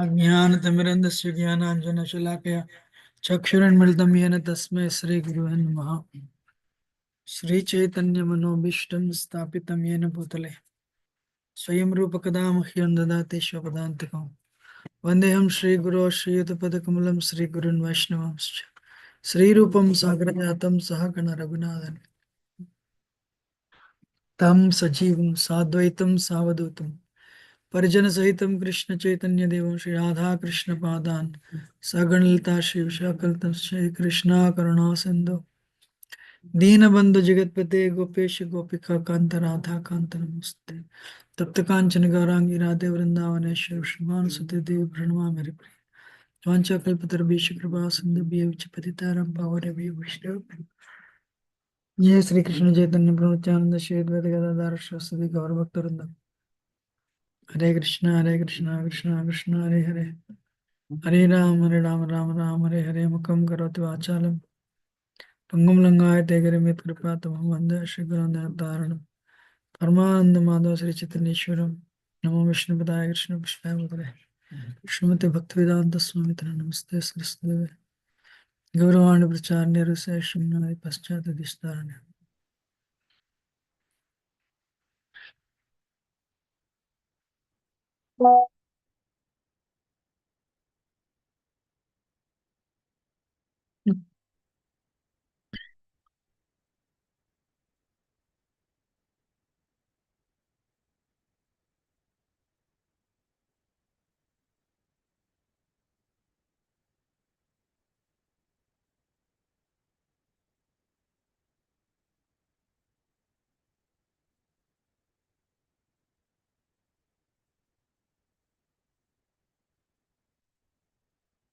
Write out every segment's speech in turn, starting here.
अज्ञानतिमिरन्धस्य ज्ञानाञ्जनशलाकया चक्षुरुन्मिलितं येन तस्मै श्रीगुरुवे नमः। श्रीचैतन्यमनोभीष्टं स्थापितं येन भूतले स्वयं रूपकदा मह्यं ददाति स्वपदान्तिकं। वन्देऽहं श्रीगुरो श्रीयुतपदकमलं श्रीगुरुन् वैष्णवांश्च श्रीरूपं साग्रजातं सह गण रघुनाथन् तं सजीवं साद्वैतं सावधूतं परिजनसहितं कृष्णचैतन्यदेवं श्री राधा कृष्णपादान् सगणलता श्रीविशाखलतं श्रीकृष्णा करुणा सिन्धु दीनबन्धु जगत्पते गोपेश गोपिका कान्त राधा कान्त नमस्ते तप्त कांचन गौरांगी राधे वृंदावनेश्वर श्रीमान सुते देव प्रणमामि हरिप्रिय वाञ्छाकल्पतरुभ्यश्च कृपा सिन्धुभ्यश्च पतितानां पावनेभ्यो वैष्णव जय श्री कृष्ण चैतन्य प्रभु नित्यानंद श्री अद्वैत गदाधर सरस्वती गौर भक्तवृंद हरे कृष्णा कृष्णा कृष्णा हरे हरे हरे राम राम हरे हरे मुखम करोति वाचालम पंगुम लंगायते गिरिमित कृपा तमहं वन्दे श्री गुरुनाथारणं परमानंद माधव श्री चैतन्येश्वरम नमो विष्णुपदाय कृष्ण पृष्ठाय भूतले श्रीमते भक्तिवेदांत स्वामी नमस्ते सरस्वती गौरवाणी प्रचार्य रुषय शून्य पश्चात दिष्टारण्य।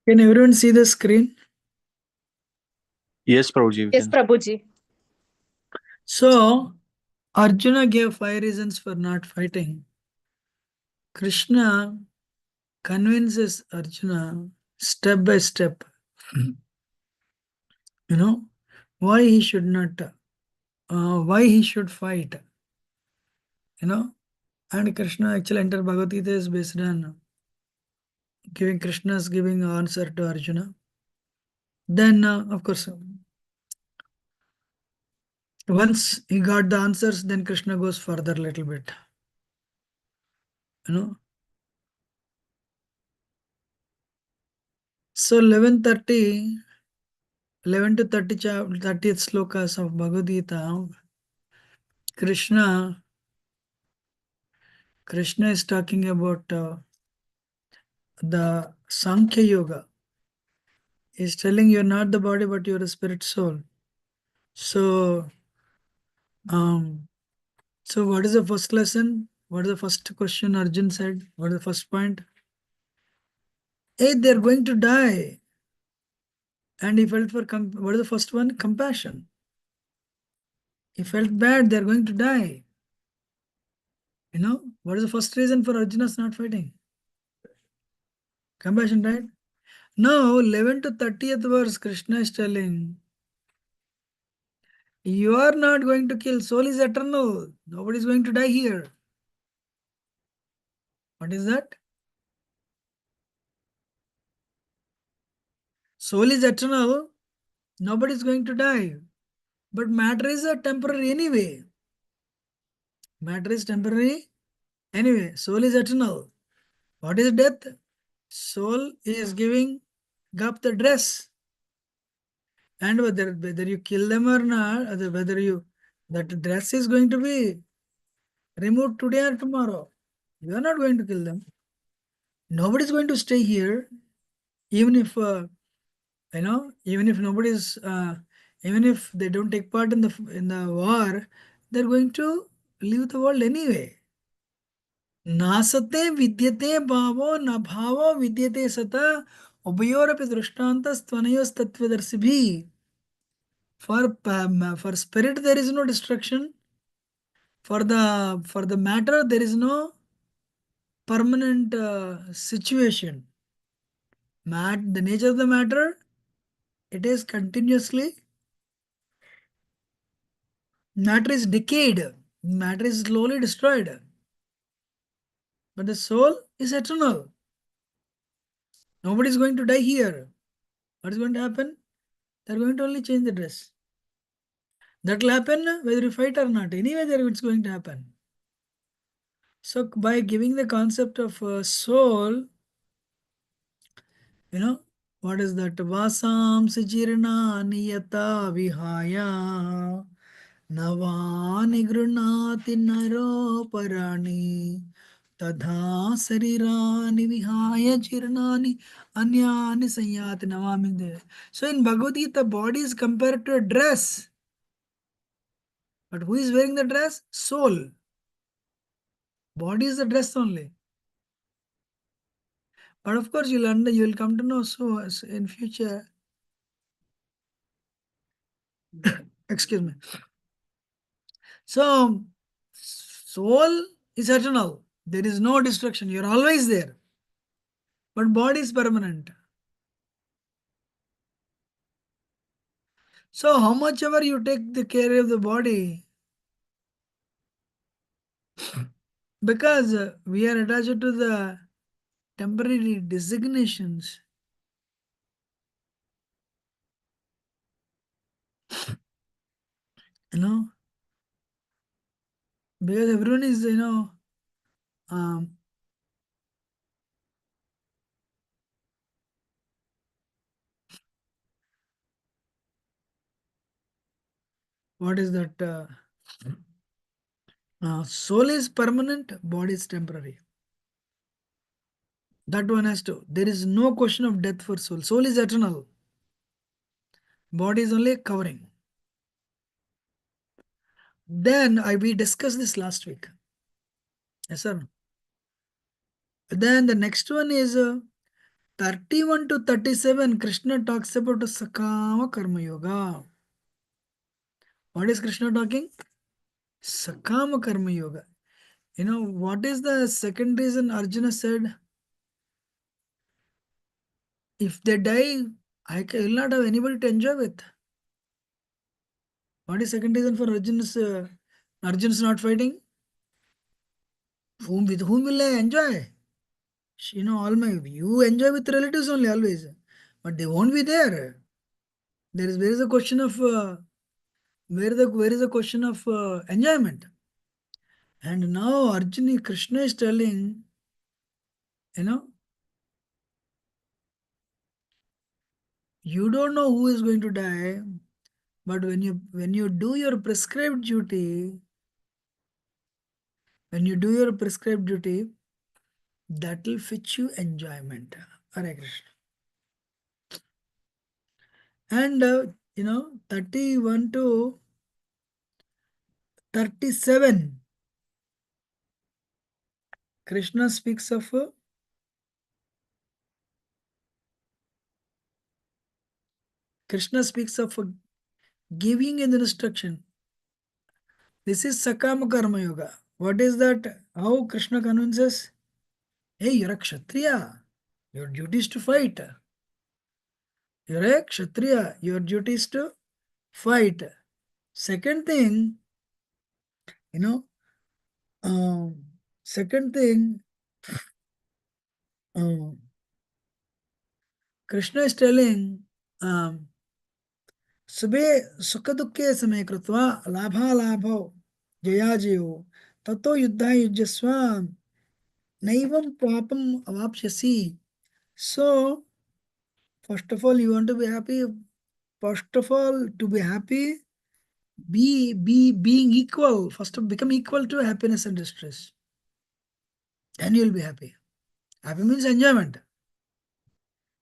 Can everyone see the screen? Yes, Prabhuji, we Yes, can. Prabhuji. So, Arjuna gave 5 reasons for not fighting. Krishna convinces Arjuna step by step, why he should not, why he should fight, and Krishna actually entered Bhagavad Gita is based on Krishna's giving answer to Arjuna. Then, of course, once he got the answers, then Krishna goes further a little bit, So 11 to 30th slokas of Bhagavad Gita, Krishna is talking about the Sankhya Yoga. He's telling you're not the body, but you're a spirit soul. So, what is the first lesson? What is the first question Arjun said? What is the first point? Hey, they're going to die. And he felt for, what is the first one? Compassion. He felt bad, they're going to die. What is the first reason for Arjuna's not fighting? Compassion, right? Now, 11 to 30th verse, Krishna is telling, you are not going to kill. Soul is eternal. Nobody is going to die here. What is that? Soul is eternal. Nobody is going to die. But matter is a temporary anyway. Matter is temporary anyway. Soul is eternal. What is death? Soul is giving up the dress. And whether you kill them or not, that dress is going to be removed today or tomorrow. You are not going to kill them. Nobody is going to stay here, even if even if nobody's, even if they don't take part in the war, they're going to leave the world anyway. Nasate vidyate bhavo na bhavo vidyate sata ubayorapi drishtantas tvanayos tattvadarshibhi. For spirit there is no destruction. For the matter there is no permanent situation. The nature of the matter, it is continuously, matter is decayed, matter is slowly destroyed, but the soul is eternal. Nobody is going to die here. What is going to happen? They're going to only change the dress. That will happen whether you fight or not. Anyway, there it's going to happen. So by giving the concept of soul, you know, what is that? Vasam sijirna niyata vihaya navani grunati naro parani tadha sarirani vihaya jirnani anyani sanyati navami. So in Bhagavad Gita, body is compared to a dress. But who is wearing the dress? Soul. Body is the dress only. But of course, you will come to know so in future. Excuse me. So, soul is eternal. There is no destruction. You are always there. But body is permanent. So, how much ever you take the care of the body, because we are attached to the temporary designations, you know, because everyone is, um, what is that? Soul is permanent, body is temporary. That one has to. There is no question of death for soul. Soul is eternal. Body is only covering. Then we discussed this last week. Yes, sir. Then the next one is 31 to 37. Krishna talks about Sakama Karma Yoga. What is Krishna talking? Sakama Karma Yoga. You know, what is the second reason Arjuna said? If they die, will not have anybody to enjoy with. What is second reason for Arjuna's not fighting? With whom will I enjoy? All my you enjoy with relatives only always, but they won't be there. Where is a question of where is a question of enjoyment? And now Arjuna Krishna is telling, you know, you don't know who is going to die, but when you do your prescribed duty, when you do your prescribed duty, that will fetch you enjoyment. Hare Krishna. And 31 to 37, Krishna speaks of giving an instruction. This is Sakama Karma Yoga. What is that? How Krishna convinces? Hey, you're a Kshatriya. Your duty is to fight. You're a Kshatriya. Your duty is to fight. Second thing, you know, um, second thing, um, Krishna is telling, सुबे सुख दुखे समय कृत्वा लाभालाभौ जयाजयो ततो युद्धाय युज्यस्व नैवं पापम अवाप्स्यसि. So first of all, you want to be happy. First of all, to be happy, being equal. First, become equal to happiness and distress. Then you will be happy. Happy means enjoyment.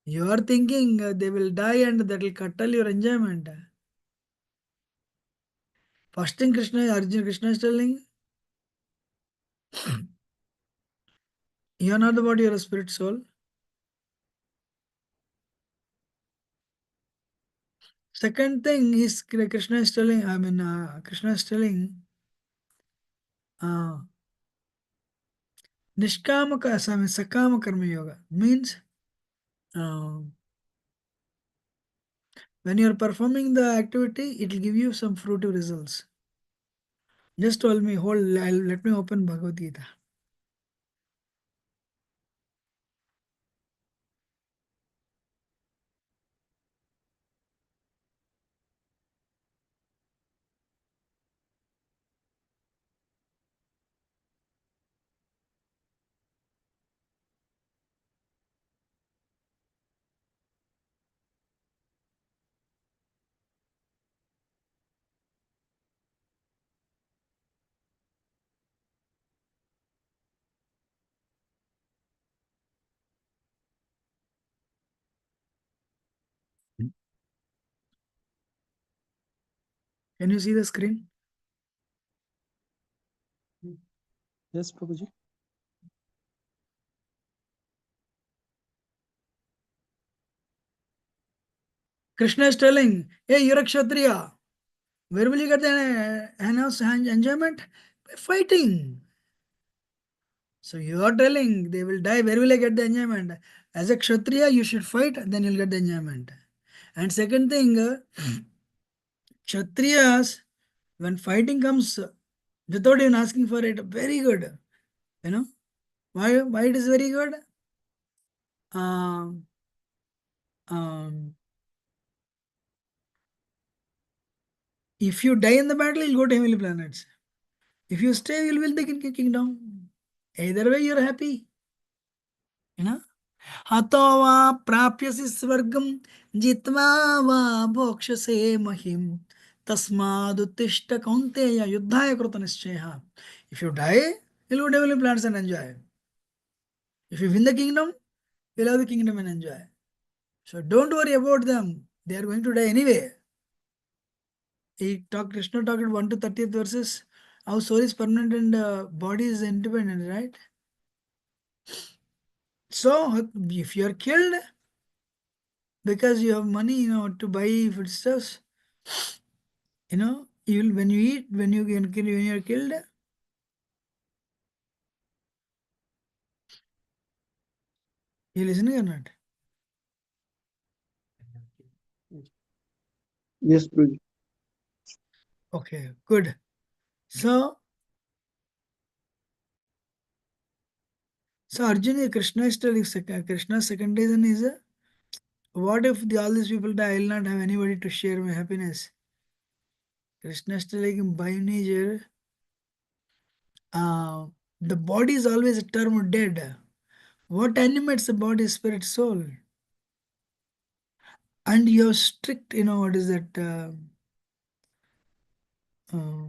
You are thinking they will die and that will curtail your enjoyment. First thing Arjuna Krishna is telling, you are not the body, you are a spirit soul. Second thing is Krishna is telling, Krishna is telling, uh, Nishkama Sakama Karma Yoga means uh, when you are performing the activity, it will give you some fruitive results. Just told me, let me open Bhagavad Gita. Can you see the screen? Yes, Prabhuji. Krishna is telling, hey, you're a Kshatriya. Where will you get the enjoyment? By fighting. So you are telling they will die. Where will I get the enjoyment? As a Kshatriya, you should fight, then you'll get the enjoyment. And second thing, Kshatriyas, when fighting comes without even asking for it, very good. You know why it is very good? Um, um, if you die in the battle, you'll go to heavenly planets. If you stay, you'll win the kingdom. Either way, you're happy. You know. हतो वा प्राप्यसि स्वर्गं जित्वा वा भोक्ष्यसे महिम तस्मादुत्तिष्ठ कौन्तेय युद्धाय कृतनिश्चयः. If you die, you'll go to heavenly planets and enjoy. If you win the kingdom, you'll have the kingdom and enjoy. So don't worry about them. They are going to die anyway. Krishna talked 1 to 30th verses. How soul is permanent and body is independent, right? So if you are killed because you have money, to buy foodstuffs, you'll when you eat, when you're killed, you listening or not? Yes, Prabhuji. Okay, good. So Arjuna, Krishna is telling Krishna's second reason is what if all these people die? I will not have anybody to share my happiness. Krishna is telling by nature, uh, the body is always a term dead. What animates the body, spirit, soul? And you're strict, what is that? Uh,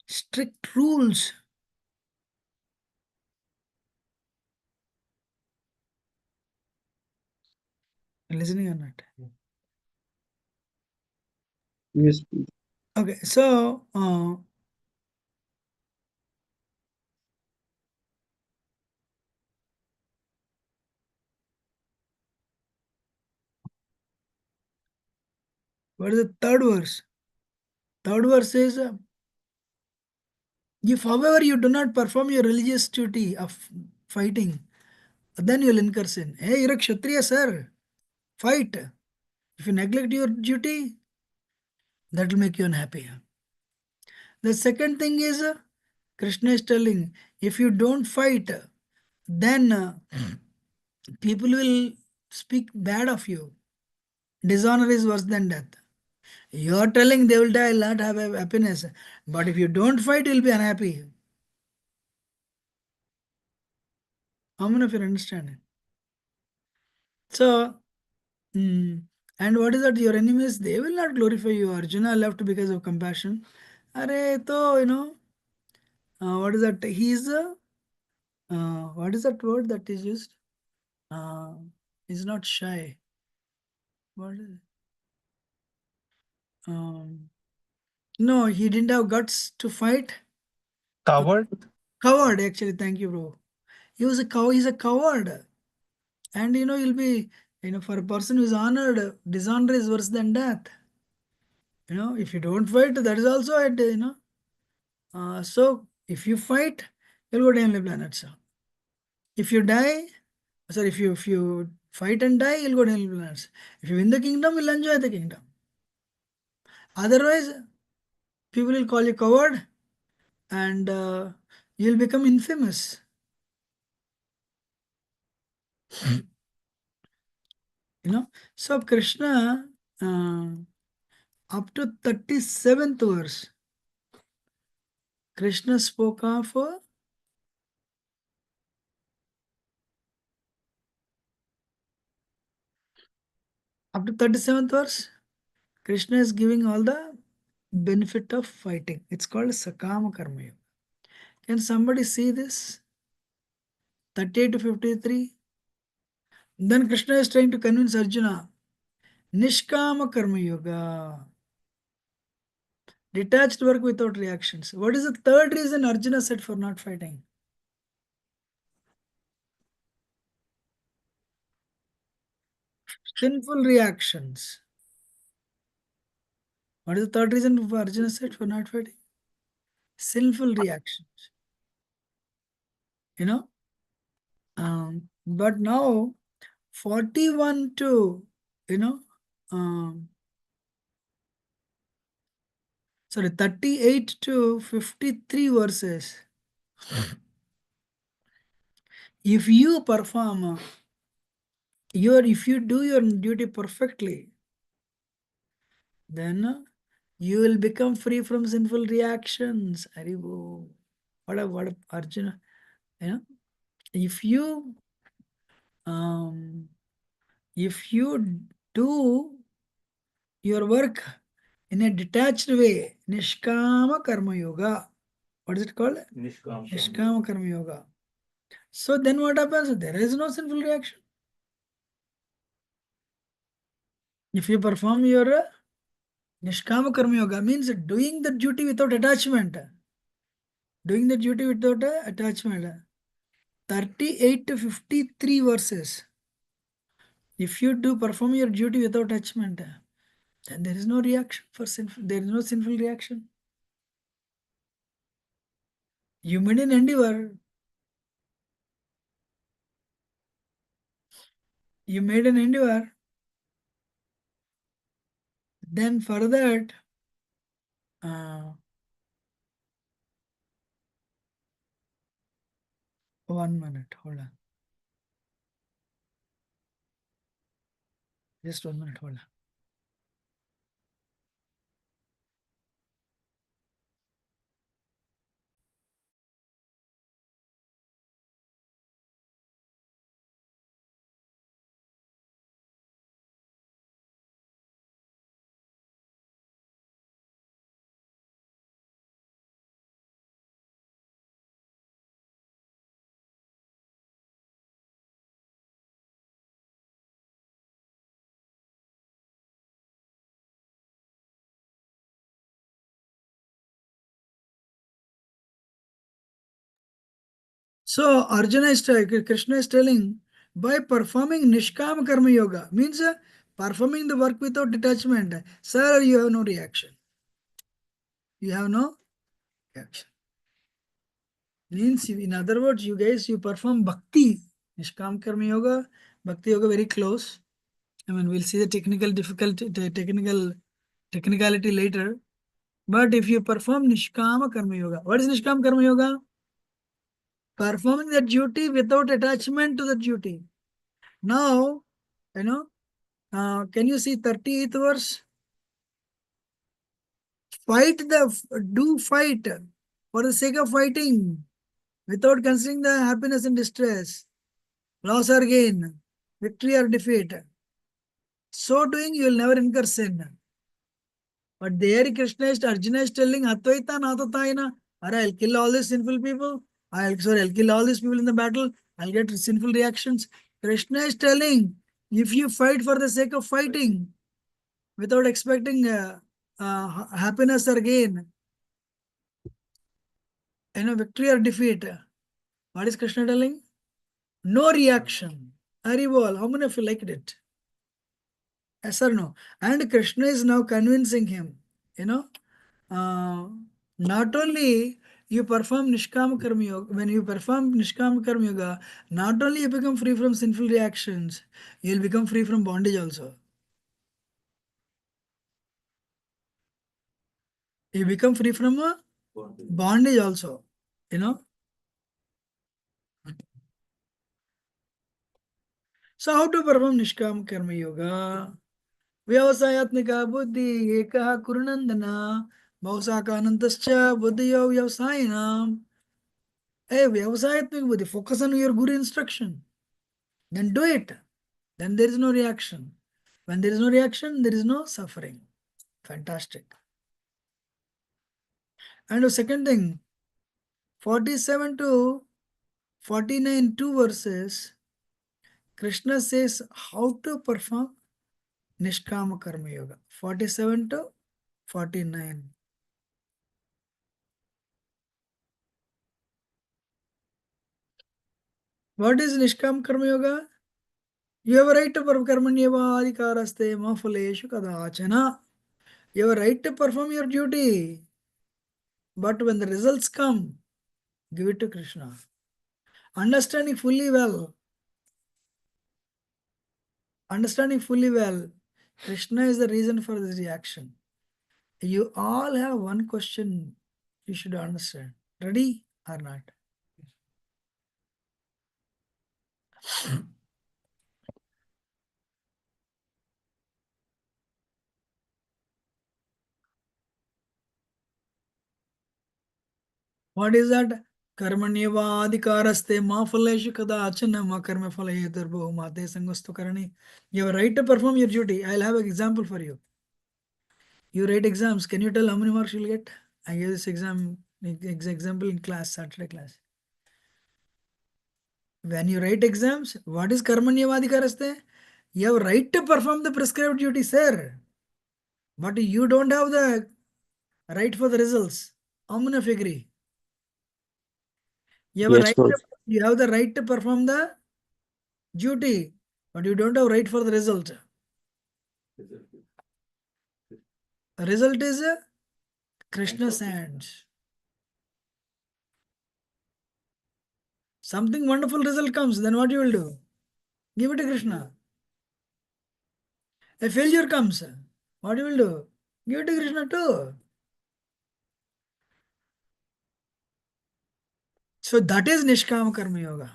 strict rules. Listening or not? Yes, Prabhuji. Okay, so what is the third verse? Third verse says, if however you do not perform your religious duty of fighting, then you will incur sin. Hey, you're a Kshatriya, sir. Fight. If you neglect your duty, that will make you unhappy. The second thing is, Krishna is telling, if you don't fight, then people will speak bad of you. Dishonor is worse than death. You are telling they will die, will not have happiness. But if you don't fight, you'll be unhappy. How many of you understand? So, and what is that? Your enemies, they will not glorify you. Arjuna left because of compassion. Are to, what is that? What is that word that is used? Uh, he's not shy. What is it? No, he didn't have guts to fight. Coward? Coward, actually. Thank you, bro. He's a coward. And you'll be, for a person who is honored, dishonor is worse than death. If you don't fight, that is also it, so if you fight, you'll go to heavenly planets. If you die, sorry, if you fight and die, you'll go to heavenly planets. If you win the kingdom, you'll enjoy the kingdom. Otherwise, people will call you coward and you'll become infamous. So Krishna, up to 37th verse, Krishna spoke of up to 37th verse, Krishna is giving all the benefit of fighting. It's called Sakama Karma Yoga. Can somebody see this? 38 to 53. Then Krishna is trying to convince Arjuna. Nishkama Karma Yoga. Detached work without reactions. What is the third reason Arjuna said for not fighting? Sinful reactions. What is the third reason for Arjuna said for not fighting? Sinful reactions. You know? But now 41 to, you know, um, sorry, 38 to 53 verses. If you perform if you do your duty perfectly, then you will become free from sinful reactions. Haribo. What a Arjuna, you know, if you um if you do your work in a detached way, Nishkama Karma Yoga. What is it called? Nishkama Karma Yoga. So then what happens? There is no sinful reaction. If you perform your Nishkama Karma Yoga, means doing the duty without attachment. Doing the duty without attachment. 38 to 53 verses. If you do perform your duty without attachment, then there is no reaction for sinful. There is no sinful reaction. You made an endeavor. You made an endeavor. Then for that, 1 minute. Hold on. Just 1 minute. Hold on. So Arjuna is Krishna is telling, by performing Nishkam Karma Yoga means performing the work without detachment. Sir, you have no reaction. You have no reaction. Means in other words, you guys you perform bhakti, Nishkam Karma Yoga, Bhakti Yoga very close. I mean, we'll see the technicality later. But if you perform Nishkama Karma Yoga, what is Nishkam Karma Yoga? Performing the duty without attachment to the duty. Now, you know, can you see 38th verse? Do fight for the sake of fighting without considering the happiness and distress, loss or gain, victory or defeat. So doing, you will never incur sin. But there Krishna is, Arjuna is telling, Atvaita Natataina, I'll kill all these sinful people. I'll kill all these people in the battle. I'll get sinful reactions. Krishna is telling, if you fight for the sake of fighting, without expecting happiness or gain, victory or defeat, what is Krishna telling? No reaction. Haribol, how many of you liked it? Yes or no? And Krishna is now convincing him, you know, uh, not only you perform Nishkama Karma Yoga, when you perform Nishkama Karma Yoga, not only you become free from sinful reactions, you will become free from bondage also. You become free from bondage also, you know. So how to perform Nishkama Karma Yoga? Vyavasayatmika buddhi ekaha kurunandana bhavsakanantascha buddhiyo vyavasayinam. Hey, vyavasayatmika buddhi, focus on your guru instruction. Then do it. Then there is no reaction. When there is no reaction, there is no suffering. Fantastic. And the second thing, 47 to 49, two verses, Krishna says how to perform Nishkama Karma Yoga. 47 to 49. What is Nishkam Karma Yoga? You have a right to perform Karmanyeva Adhikaraste Mafaleshu Kadachana. You have a right to perform your duty. But when the results come, give it to Krishna. Understanding fully well, Krishna is the reason for this reaction. You all have one question you should understand. Ready or not? What is that? Karmanyevadikaraste ma phaleshu kadachana ma karma phalayetar bahumate sangastu karani. You have a right to perform your duty. I'll have an example for you. You write exams. Can you tell how many marks you'll get? I gave this example in class, Saturday class. When you write exams, what is Karmanyevadikaraste? You have right to perform the prescribed duty, sir. But you don't have the right for the results. How many of you agree? You have a Yes, right Prabhu. to, you have the right to perform the duty, but you don't have right for the result. The result is Krishna's hands. Something wonderful result comes, then what you will do? Give it to Krishna. A failure comes, what you will do? Give it to Krishna too. So that is Nishkama Karma Yoga.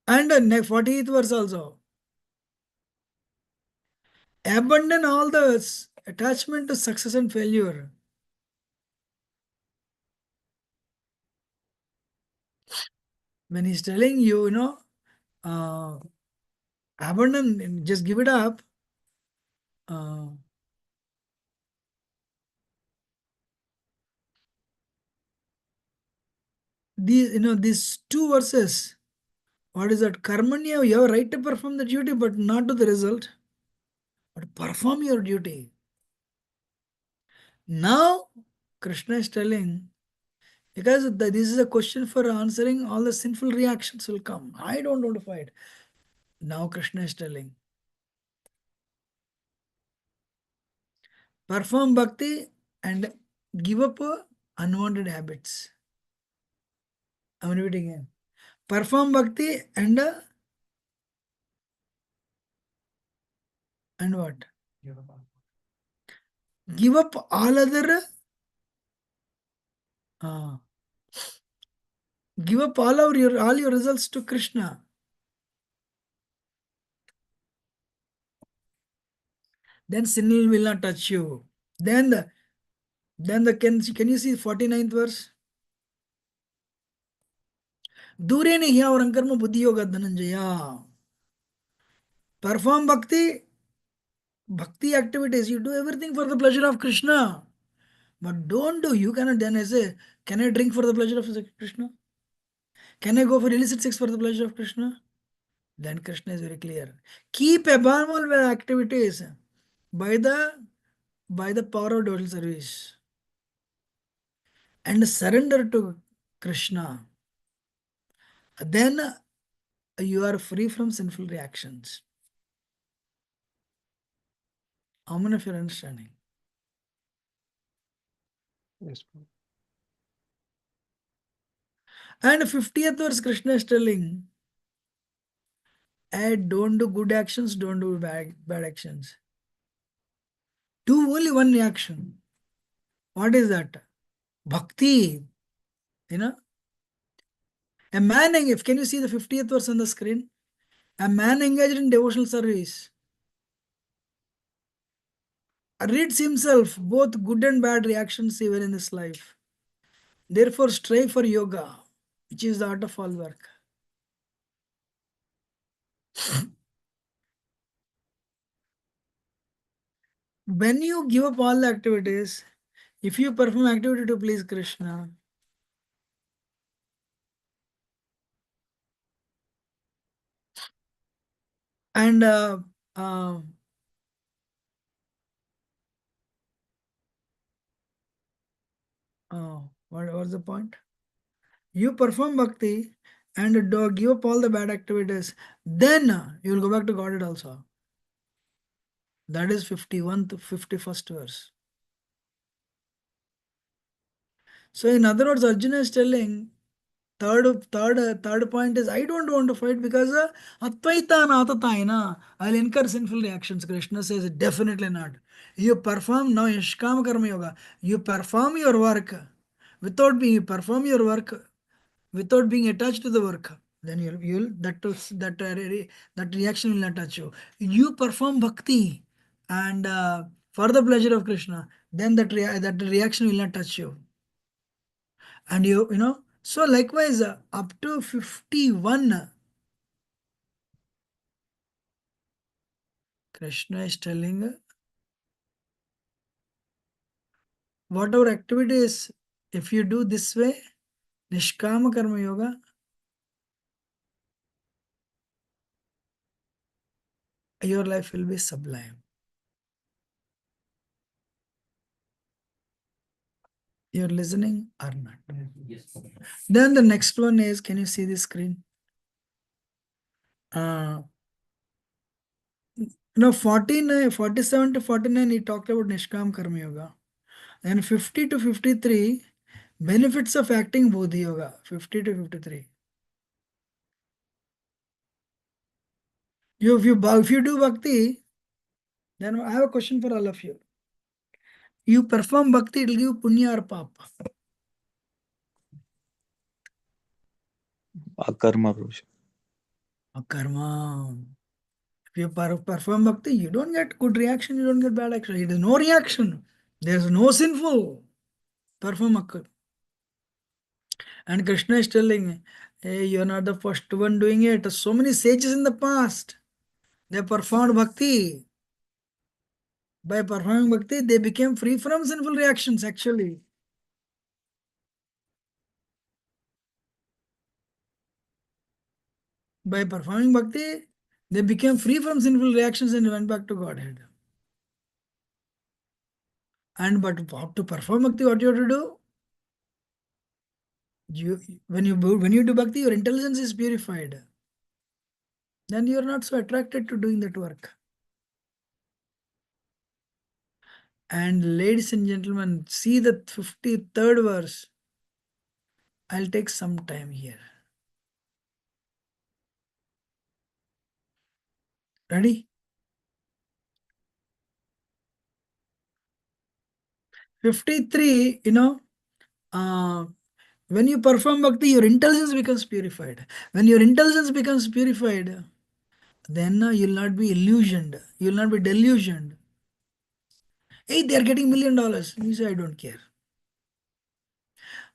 And 40th verse also. Abandon all the attachment to success and failure. When he's telling you, uh, abandon, just give it up. Uh, these two verses. What is that? Karmanya, you have a right to perform the duty, but not to the result. But perform your duty. Now, Krishna is telling, because this is a question for answering all the sinful reactions will come. I don't want to fight. Now, Krishna is telling, perform bhakti and give up unwanted habits. I'm repeating again. Perform bhakti and what? Give up all other. Uh, give up all your results to Krishna. Then sin will not touch you. Then can you see 49th verse? दूरे नहीं और कर्म बुद्धि होगा Dhananjaya. Perform bhakti activities. You do everything for the pleasure of Krishna. But don't do, you cannot then say, can I drink for the pleasure of Krishna? Can I go for illicit sex for the pleasure of Krishna? Then Krishna is very clear. Keep abnormal activities by the power of devotional service and surrender to Krishna. Then you are free from sinful reactions. How many of you are understanding? Yes, Prabhu. And 50th verse, Krishna is telling, don't do good actions, don't do bad actions. Do only one action. What is that? Bhakti. You know, a man, can you see the 50th verse on the screen? A man engaged in devotional service reads himself both good and bad reactions even in this life. Therefore, strive for yoga, which is the art of all work. When you give up all the activities, if you perform activity to please Krishna, and uh, What was the point? You perform bhakti and give up all the bad activities, then you will go back to Godhead also. That is 51 to 51st verse. So in other words, Arjuna is telling, third point is, I don't want to fight because Atvaita Natataina, I'll incur sinful reactions. Krishna says definitely not. You perform now Nishkama Karma Yoga. You perform your work without being, you perform your work without being attached to the work. Then you'll that reaction will not touch you. You perform bhakti and for the pleasure of Krishna, then that reaction will not touch you. And so likewise, up to 51, Krishna is telling whatever activities, if you do this way, Nishkama Karma Yoga, your life will be sublime. You're listening or not? Yes. Then the next one is, can you see the screen? 49, 47 to 49, he talked about Nishkam Karma Yoga. And 50 to 53, benefits of acting Bodhi Yoga. 50 to 53. If you do bhakti, then I have a question for all of you. You perform bhakti, it will give punya or papa. Akarma, Prabhu. Karma. If you perform bhakti, you don't get good reaction, you don't get bad action. There is no reaction. There is no sinful. Perform occur. And Krishna is telling, hey, you are not the first one doing it. So many sages in the past, they performed bhakti. By performing bhakti, they became free from sinful reactions actually. By performing bhakti, they became free from sinful reactions and went back to Godhead. But to perform bhakti, what you have to do? When you do bhakti, your intelligence is purified. Then you are not so attracted to doing that work. And ladies and gentlemen, see the 53rd verse. I'll take some time here. Ready? 53, when you perform bhakti, your intelligence becomes purified. When your intelligence becomes purified, then you'll not be illusioned. You'll not be delusioned. Hey, they're getting $1 million. You say, I don't care.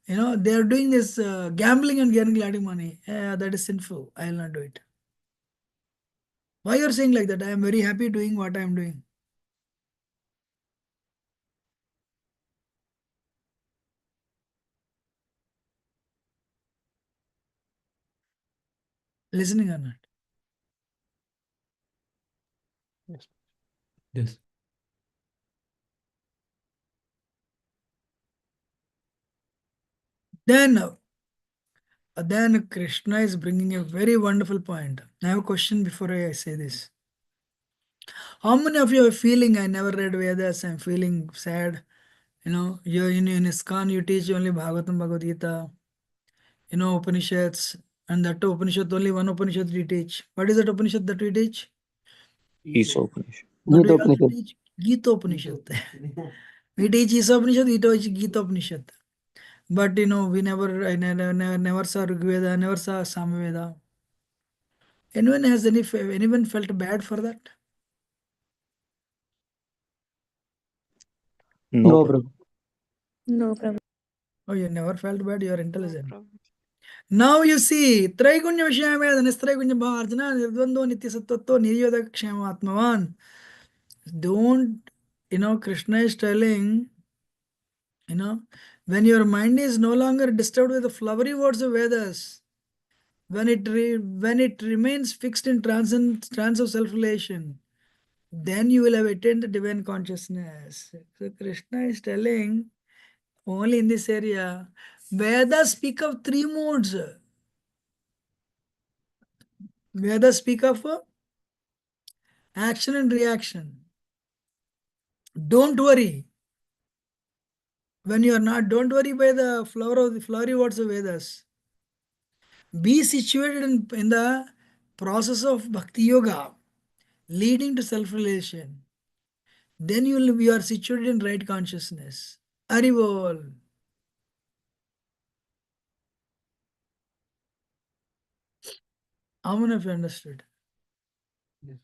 They're doing this gambling and getting money. That is sinful. I'll not do it. Why you're saying like that? I am very happy doing what I am doing. Listening or not? Yes. Yes. Then Krishna is bringing a very wonderful point. I have a question before I say this. How many of you are feeling, I never read Vedas, I'm feeling sad? You're in ISKCON, you teach only Bhagavatam, Bhagavad Gita, Upanishads, and that too Upanishad, only one Upanishad we teach. What is that Upanishad that we teach? Isopanishad. What do we also teach? Gita Upanishad. We teach Isa Upanishad, we teach Gita Upanishad. But I never saw Rigveda, I never saw Samaveda. Anyone felt bad for that? No, Prabhu. No, Prabhu. Oh, you never felt bad, you are intelligent. Prabhu. Now you see, Traigunya Vishayameda, Nistraigunya Bharjana, Nirdvando Nityasattva, Niryoda Kshama Atmavan. Don't, Krishna is telling, when your mind is no longer disturbed with the flowery words of Vedas, when it remains fixed in trance of self-relation, then you will have attained the divine consciousness. So Krishna is telling, Only in this area. Vedas speak of three modes. Vedas speak of action and reaction. Don't worry. When you are not, don't worry by the flowery words of Vedas. Be situated in the process of Bhakti Yoga leading to self-realization. Then you are situated in right consciousness. Arivol. How many of you understood? Yes.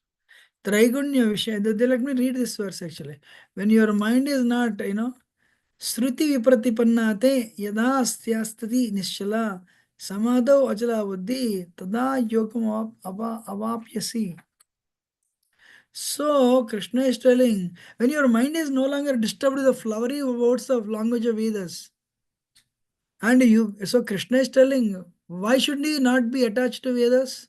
Traigunya Vishaya. Let me read this verse actually. When your mind is not, Shruti Vipratipannate Yada Astyastati Nishala Samadho Ajala Buddhi Tada Yogam Avapyasi. So Krishna is telling, when your mind is no longer disturbed with the flowery words of language of Vedas, and so Krishna is telling, why should you not be attached to Vedas?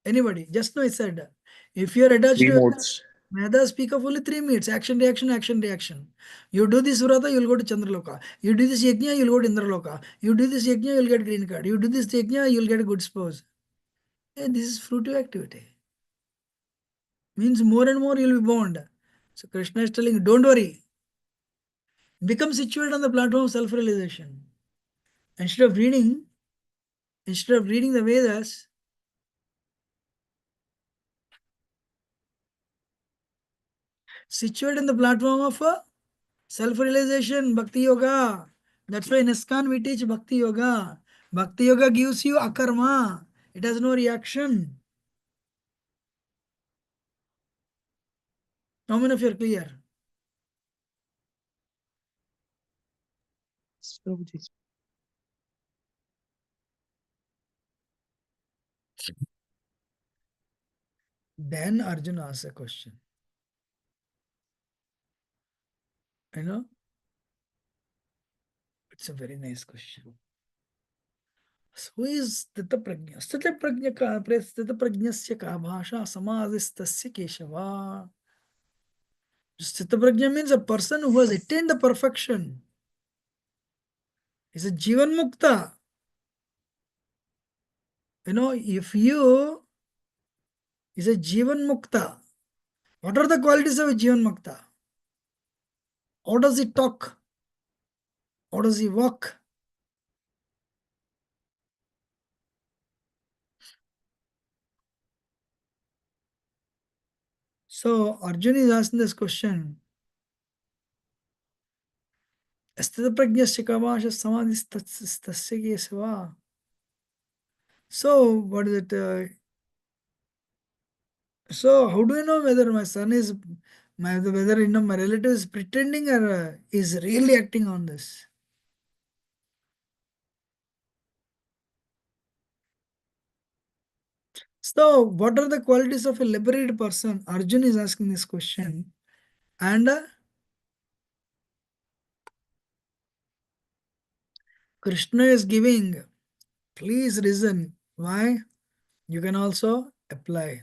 Anybody? Just now I said, if you are attached Three to modes. Vedas, speak of only 3 minutes: action, reaction, action, reaction. You do this vrata, you will go to Chandraloka. You do this yajna, you will go to Indraloka. You do this yajna, you will get green card. You do this yajna, you will get a good spouse. And this is fruitive activity. Means more and more you will be bound. So Krishna is telling, don't worry. Become situated on the platform of self-realization. Instead of reading, the Vedas, situate in the platform of self-realization, Bhakti Yoga. That's why in ISKCON we teach Bhakti Yoga. Bhakti Yoga gives you akarma. It has no reaction. How many of you are clear? Yes, Prabhuji. Then Arjuna asks a question. It's a very nice question. Who is Sthita Prajna? Sthita Prajnasya ka bhasha samadhistasya keshava. Sthita Prajna means a person who has attained the perfection. Is a Jivan Mukta. If you is a Jivan Mukta, what are the qualities of a Jivan Mukta? How does he talk? How does he walk? So Arjuna is asking this question. Sthita Prajnasya ka bhasha samadhistasya keshava. So what is it? So how do you know whether my son is whether my relative is pretending or is really acting on this? So what are the qualities of a liberated person? Arjun is asking this question, and Krishna is giving. Please listen. Why? You can also apply.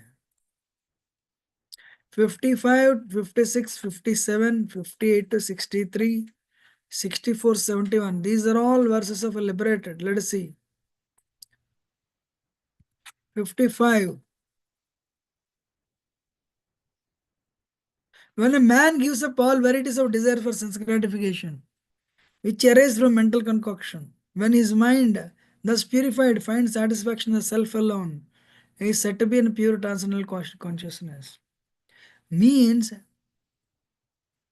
55, 56, 57, 58 to 63, 64, 71. These are all verses of a liberated. Let us see. 55. When a man gives up all varieties of desire for sense gratification, which arise from mental concoction, when his mind, thus purified, finds satisfaction in the self alone, he is said to be in pure transcendental consciousness. Means,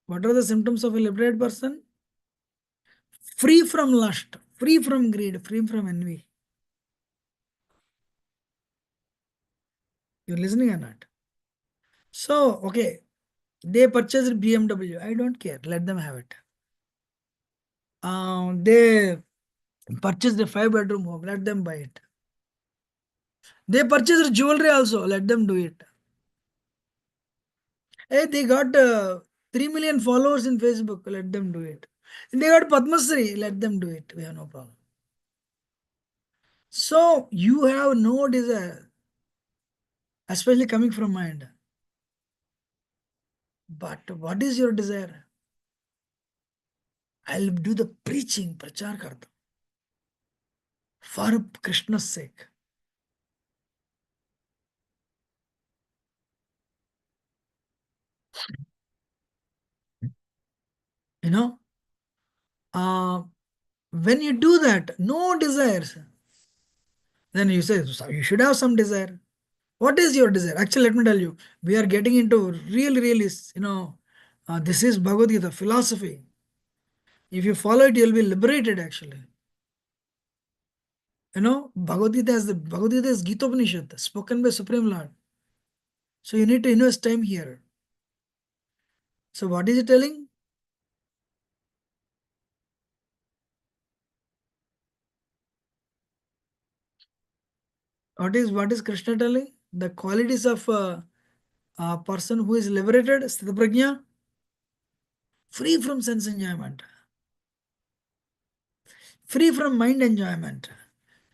what are the symptoms of a liberated person? Free from lust, free from greed, free from envy. You're listening or not? So, okay, they purchased BMW. I don't care. Let them have it. They purchased a 5-bedroom home. Let them buy it. They purchased jewelry also. Let them do it. Hey, they got 3 million followers in Facebook. Let them do it. They got Padma Shri. Let them do it. We have no problem. So you have no desire, especially coming from mind. But what is your desire? I'll do the preaching, prachar karta, for Krishna's sake. You know, uh, when you do that, no desires, then you say, "So you should have some desire." What is your desire? Actually, let me tell you, we are getting into really, really, this is Bhagavad Gita philosophy. If you follow it, you'll be liberated actually. Bhagavad Gita is Gita Upanishad, spoken by Supreme Lord. So you need to invest time here. So what is it telling? What is Krishna telling? The qualities of a person who is liberated, Sthita Prajna, free from sense enjoyment, free from mind enjoyment,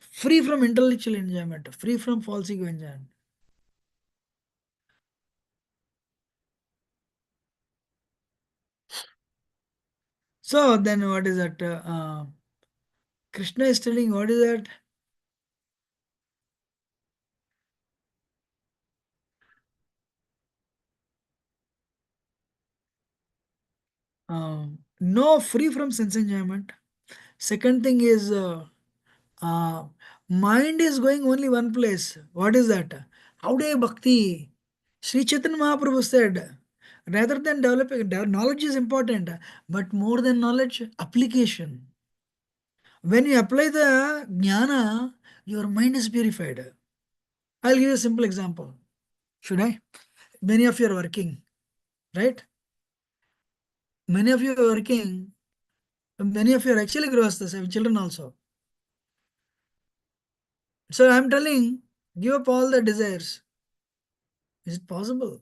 free from intellectual enjoyment, free from false ego enjoyment. So then what is that? Krishna is telling what is that? No, free from sense enjoyment. Second thing is uh, mind is going only one place. What is that? How day Bhakti. Sri Chaitanya Mahaprabhu said, rather than developing, knowledge is important, but more than knowledge, application. When you apply the jnana, your mind is purified. I'll give you a simple example. Should I? Many of you are working, right? Many of you are working. Many of you are actually grihasthas, have children also. So I'm telling, give up all the desires. Is it possible?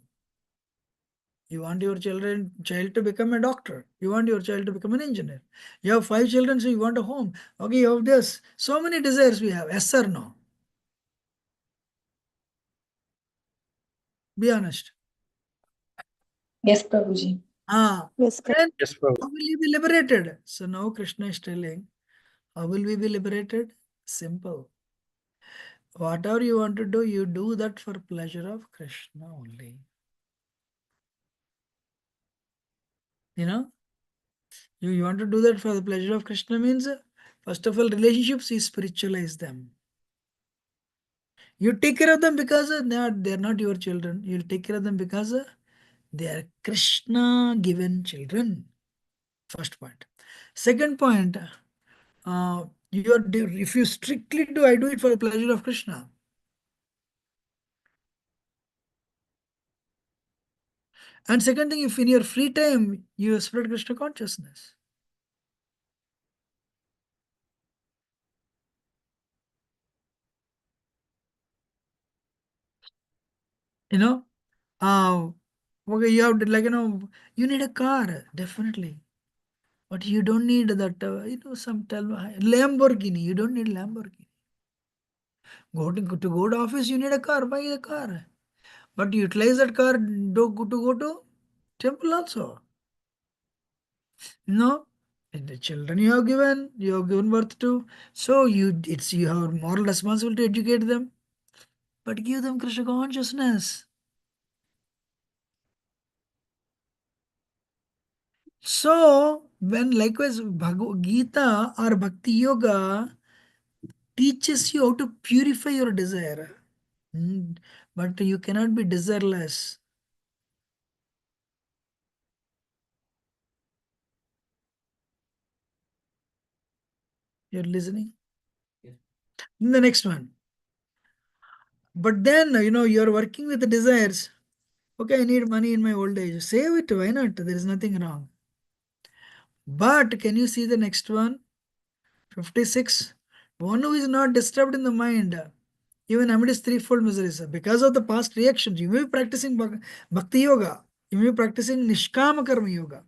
You want your child to become a doctor. You want your child to become an engineer. You have 5 children, so you want a home. Okay, you have this. So many desires we have. Yes or no? Be honest. Yes, Prabhuji. Yes, Prabhu. Then Yes, Prabhu. how will you be liberated? So now Krishna is telling, how will we be liberated? Simple. Whatever you want to do, you do that for pleasure of Krishna only. You know, you want to do that for the pleasure of Krishna means, first of all, relationships, you spiritualize them. You take care of them because they're not your children. You'll take care of them because they are Krishna given children. First point. Second point, if you strictly do, I do it for the pleasure of Krishna. And second thing, if in your free time you spread Krishna consciousness. You know, okay, you have like you need a car definitely, but you don't need that some Lamborghini. You don't need Lamborghini. To go to office, you need a car. Buy the car, but utilize that car to go to temple also. No, and the children you have given birth to, so you have moral responsibility to educate them, but give them Krishna consciousness. So when likewise Bhagavad Gita or Bhakti Yoga teaches you how to purify your desire. But you cannot be desireless. You're listening? Yes. The next one. But then, you're working with the desires. Okay, I need money in my old age. Save it. Why not? There is nothing wrong. But can you see the next one? 56. One who is not disturbed in the mind, even amidst threefold miseries, because of the past reactions, you may be practicing Bhakti Yoga. You may be practicing Nishkama Karma Yoga.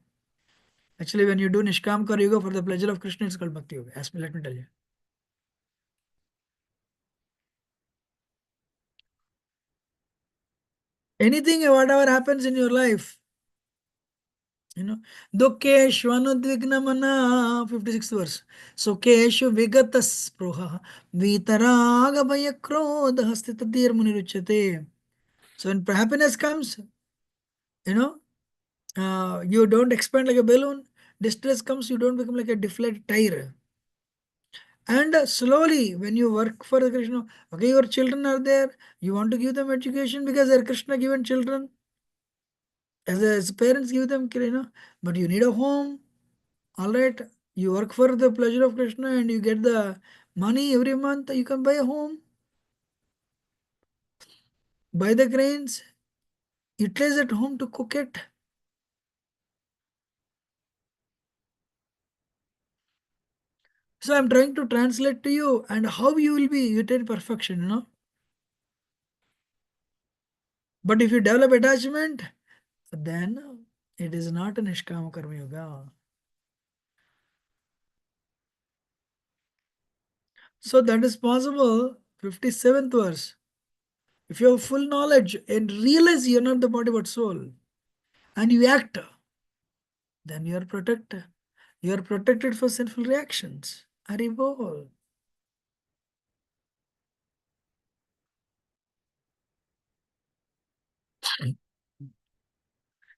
Actually, when you do Nishkam Karma Yoga for the pleasure of Krishna, it's called Bhakti Yoga. Let me tell you. Anything, whatever happens in your life, You know, Dukkeshu anudvignamana, 56th verse. Sukeshu vigatas proha, vitaraga bhayakrodha stitadir muniruchate. So when happiness comes, you know, you don't expand like a balloon. Distress comes, you don't become like a deflated tire. And slowly, when you work for the Krishna, okay, your children are there, you want to give them education because they're Krishna given children. As parents give them, but you need a home. All right, you work for the pleasure of Krishna and you get the money every month, you can buy a home, buy the grains, utilize at home to cook it. So I'm trying to translate to you and how you will be attain perfection. But if you develop attachment, then it is not a Nishkama Karma Yoga. So that is possible. 57th verse. If you have full knowledge and realize you are not the body but soul, and you act, then you are protected. You are protected for sinful reactions. Haribol.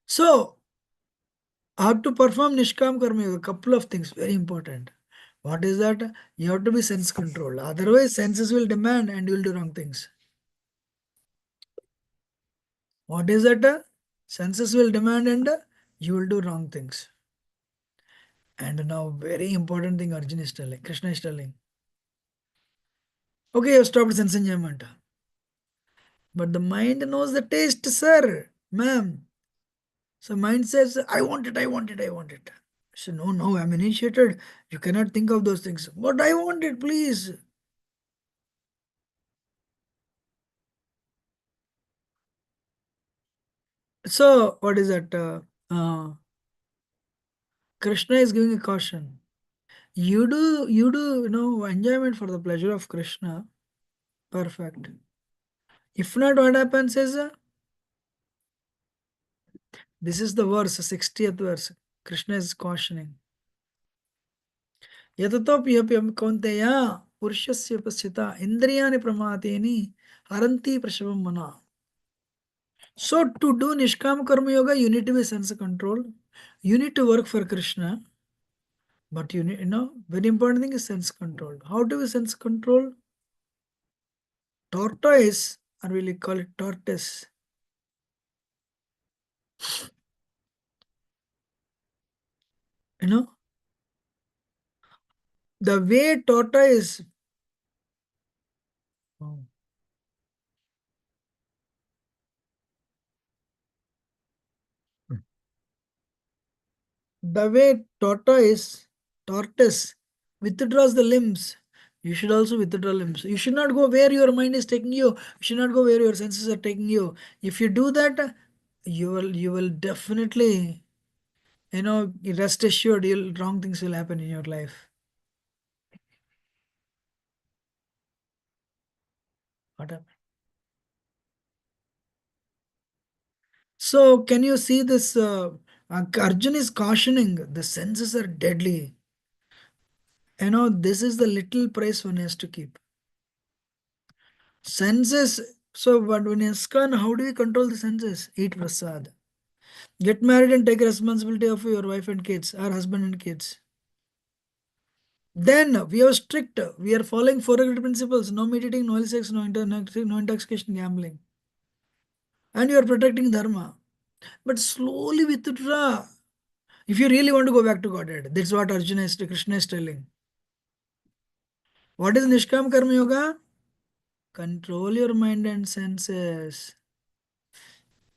So, how to perform Nishkam Karma Yoga? A couple of things, very important. What is that? You have to be sense controlled. Otherwise, senses will demand and you will do wrong things. What is that? Senses will demand and you will do wrong things. And now, very important thing Arjuna is telling, Krishna is telling. Okay, you have stopped sense enjoyment. But the mind knows the taste, sir, ma'am. So mind says, I want it, I want it, I want it. So no, no, I'm initiated. You cannot think of those things. But I want it, please. So what is that? Krishna is giving a caution. You do, enjoyment for the pleasure of Krishna. Perfect. If not, what happens is, this is the verse, 60th verse. Krishna is cautioning. Yatatopyapyam kaunteya purushasya pasita indriyani pramateni haranti prashavam mana. So to do Nishkam Karma Yoga, you need to be sense control. You need to work for Krishna. But very important thing is sense control. How do we sense control? Tortoise, or will you call it tortoise? You know, the way tortoise, oh, the way tortoise withdraws the limbs, you should also withdraw limbs. You should not go where your mind is taking you. You should not go where your senses are taking you. If you do that, you will definitely, rest assured, wrong things will happen in your life. What happened? So can you see this? Arjun is cautioning the senses are deadly. This is the little price one has to keep. Senses. So, but when ISKCON, how do we control the senses? Eat prasad. Get married and take responsibility of your wife and kids, or husband and kids. Then we are strict. We are following four agreed principles: no meat eating, no sex, no intoxication, gambling, and you are protecting dharma. But slowly withdraw. If you really want to go back to Godhead, that's what Krishna is telling. What is Nishkam Karma Yoga? Control your mind and senses.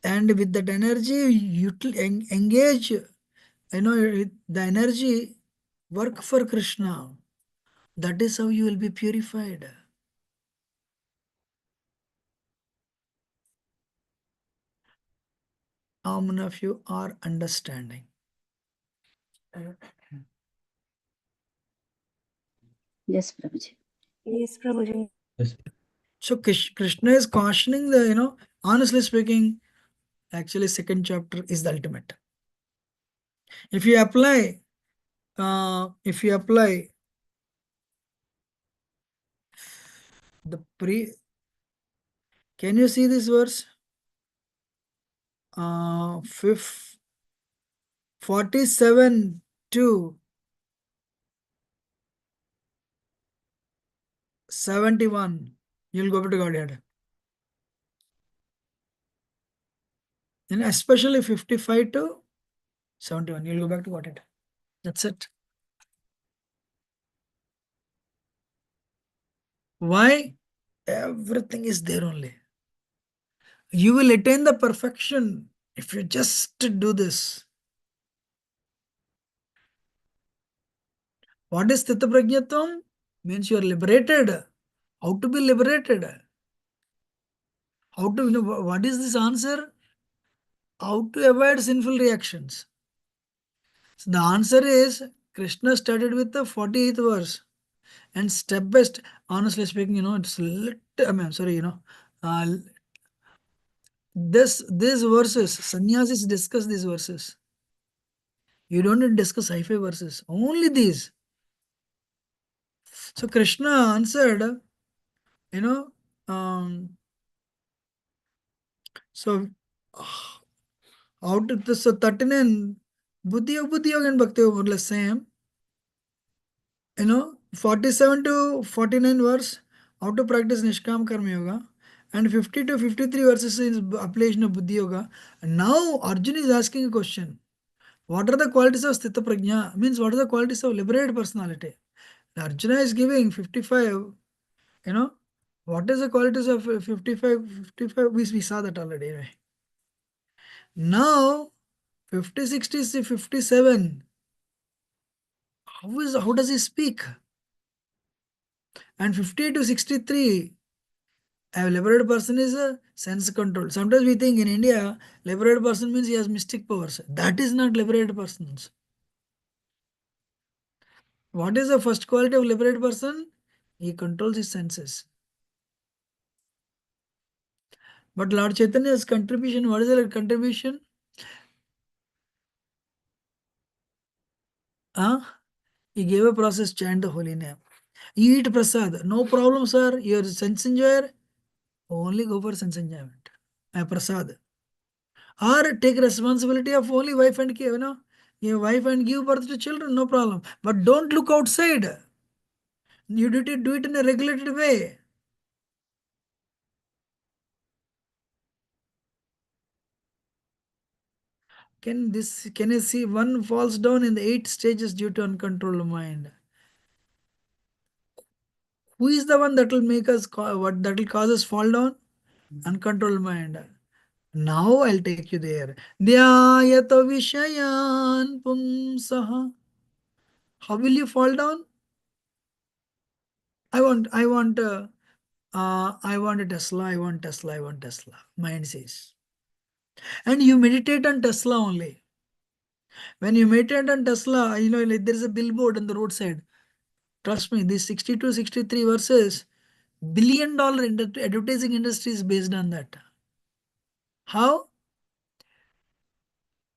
And with that energy, engage, the energy, work for Krishna. That is how you will be purified. How many of you are understanding? Yes, Prabhuji. Yes, Prabhuji. Yes. So Krishna is cautioning honestly speaking, actually second chapter is the ultimate. If you apply, the can you see this verse? 47 to 71. You'll go to Godhead. And especially 55 to 71. You'll go back to Godhead. That's it. Why? Everything is there only. You will attain the perfection if you just do this. What is Sthita Prajnatvam? Means you are liberated. How to be liberated? How to, what is this answer? How to avoid sinful reactions? So the answer is Krishna started with the 48th verse. And step by step, honestly speaking, it's little, I mean, sorry, these verses, sannyasis discuss these verses. You don't need to discuss hi-fi verses, only these. So Krishna answered, so out of this, so 39, Buddhi Yoga and Bhakti are more or less same. 47 to 49 verse, how to practice Nishkam Karma Yoga. And 50 to 53 verses is application of Buddhi Yoga. And now Arjuna is asking a question. What are the qualities of Sthita Prajna? Means what are the qualities of liberated personality? Arjuna is giving 55, what is the qualities of 55? 55, we saw that already. Right? Now, 50, 60, 57, how does he speak? And 50 to 63, a liberated person is a sense control. Sometimes we think in India, liberated person means he has mystic powers. That is not liberated persons. What is the first quality of liberated person? He controls his senses. But Lord Chaitanya's contribution, what is the contribution? He gave a process, chant the holy name. You eat prasad, no problem, sir. You're a sense enjoyer, only go for sense enjoyment. Prasad. Or take responsibility of only wife and give, your wife and give birth to children, no problem. But don't look outside. You do it in a regulated way. Can you see one falls down in the 8 stages due to uncontrolled mind? Who is the one that will make us what that will cause us fall down? Uncontrolled mind. Now I'll take you there. Dhyayata vishayan pumsaha. How will you fall down? I want a Tesla, I want Tesla, I want Tesla. Mind says. And you meditate on Tesla only. When you meditate on Tesla, like there is a billboard on the roadside. Trust me, these 62, 63 verses, $1 billion advertising industry is based on that. How?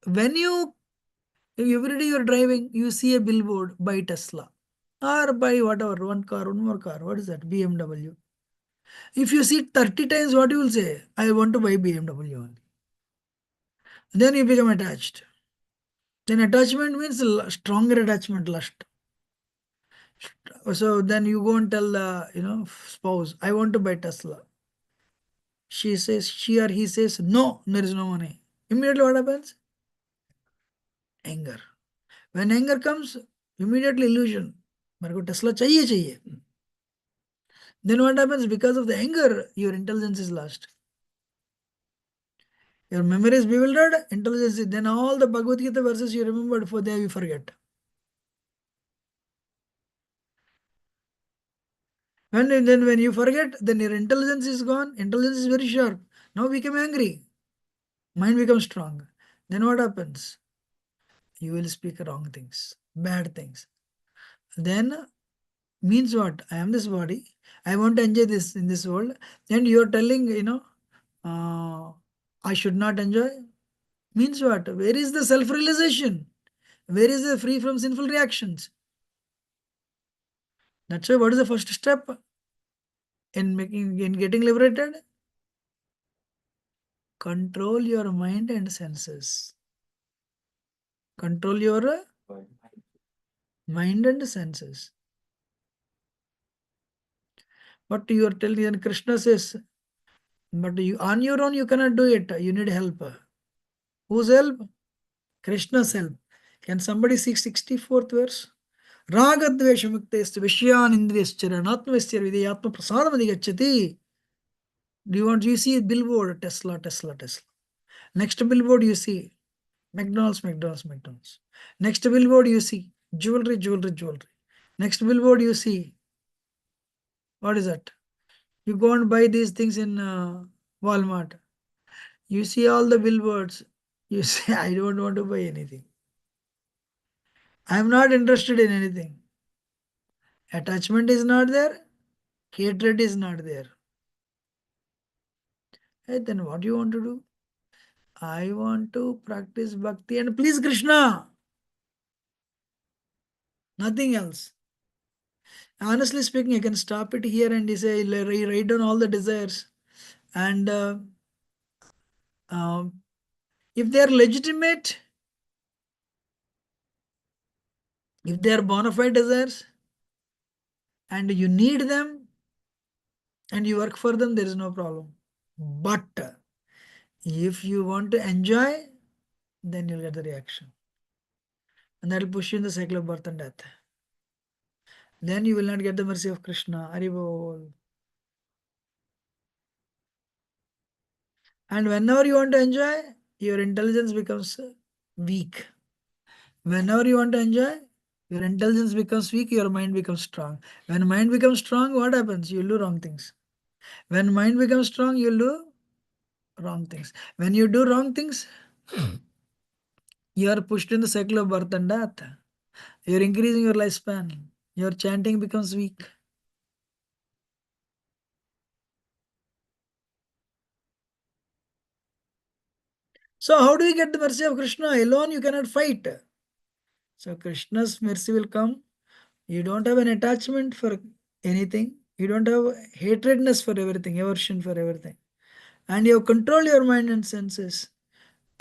When every day you're driving, you see a billboard, buy Tesla. Or buy whatever, one more car. What is that? BMW. If you see it 30 times, what you will say? I want to buy BMW only. Then you become attached. Then attachment means stronger attachment, lust. So then you go and tell the spouse, I want to buy Tesla. She or he says, no, there is no money. Immediately what happens? Anger. When anger comes, immediately illusion. मेरे को Tesla चाहिए. Then what happens? Because of the anger, your intelligence is lost. Your memory is bewildered, intelligence is, then all the Bhagavad Gita verses you remembered, for there you forget. When you forget, then your intelligence is gone. Intelligence is very sharp. Now become angry. Mind becomes strong. Then what happens? You will speak wrong things, bad things. Then means what? I am this body. I want to enjoy this in this world. And you are telling, I should not enjoy. Means what? Where is the self-realization? Where is the free from sinful reactions? That's why what is the first step in getting liberated? Control your mind and senses. Control your mind and senses. But you are telling, and Krishna says, but you on your own you cannot do it. You need help. Whose help? Krishna's help. Can somebody see 64th verse? Ragadveshamuktestu Vishyan Indriyascharanaatmavesya Videyatma Prasadamadi Gachati. You see a billboard, Tesla, Tesla, Tesla. Next billboard you see McDonald's, McDonald's, McDonald's. Next billboard you see jewelry, jewelry, jewelry. Next billboard you see, what is that? You go and buy these things in Walmart. You see all the billboards. You say, I don't want to buy anything. I'm not interested in anything. Attachment is not there. Hatred is not there. Hey, then what do you want to do? I want to practice bhakti and please Krishna. Nothing else. Honestly speaking, I can stop it here and say, write down all the desires. And um, if they are legitimate, if they are bona fide desires, and you need them, and you work for them, there is no problem. But if you want to enjoy, then you'll get the reaction. And that will push you in the cycle of birth and death. Then you will not get the mercy of Krishna. Haribol. And whenever you want to enjoy, your intelligence becomes weak. Whenever you want to enjoy, your intelligence becomes weak, your mind becomes strong. When mind becomes strong, what happens? You'll do wrong things. When mind becomes strong, you'll do wrong things. When you do wrong things, you are pushed in the cycle of birth and death. You're increasing your lifespan. Your chanting becomes weak. So how do you get the mercy of Krishna? Alone you cannot fight. So Krishna's mercy will come. You don't have an attachment for anything. You don't have hatredness for everything, aversion for everything. And you control your mind and senses.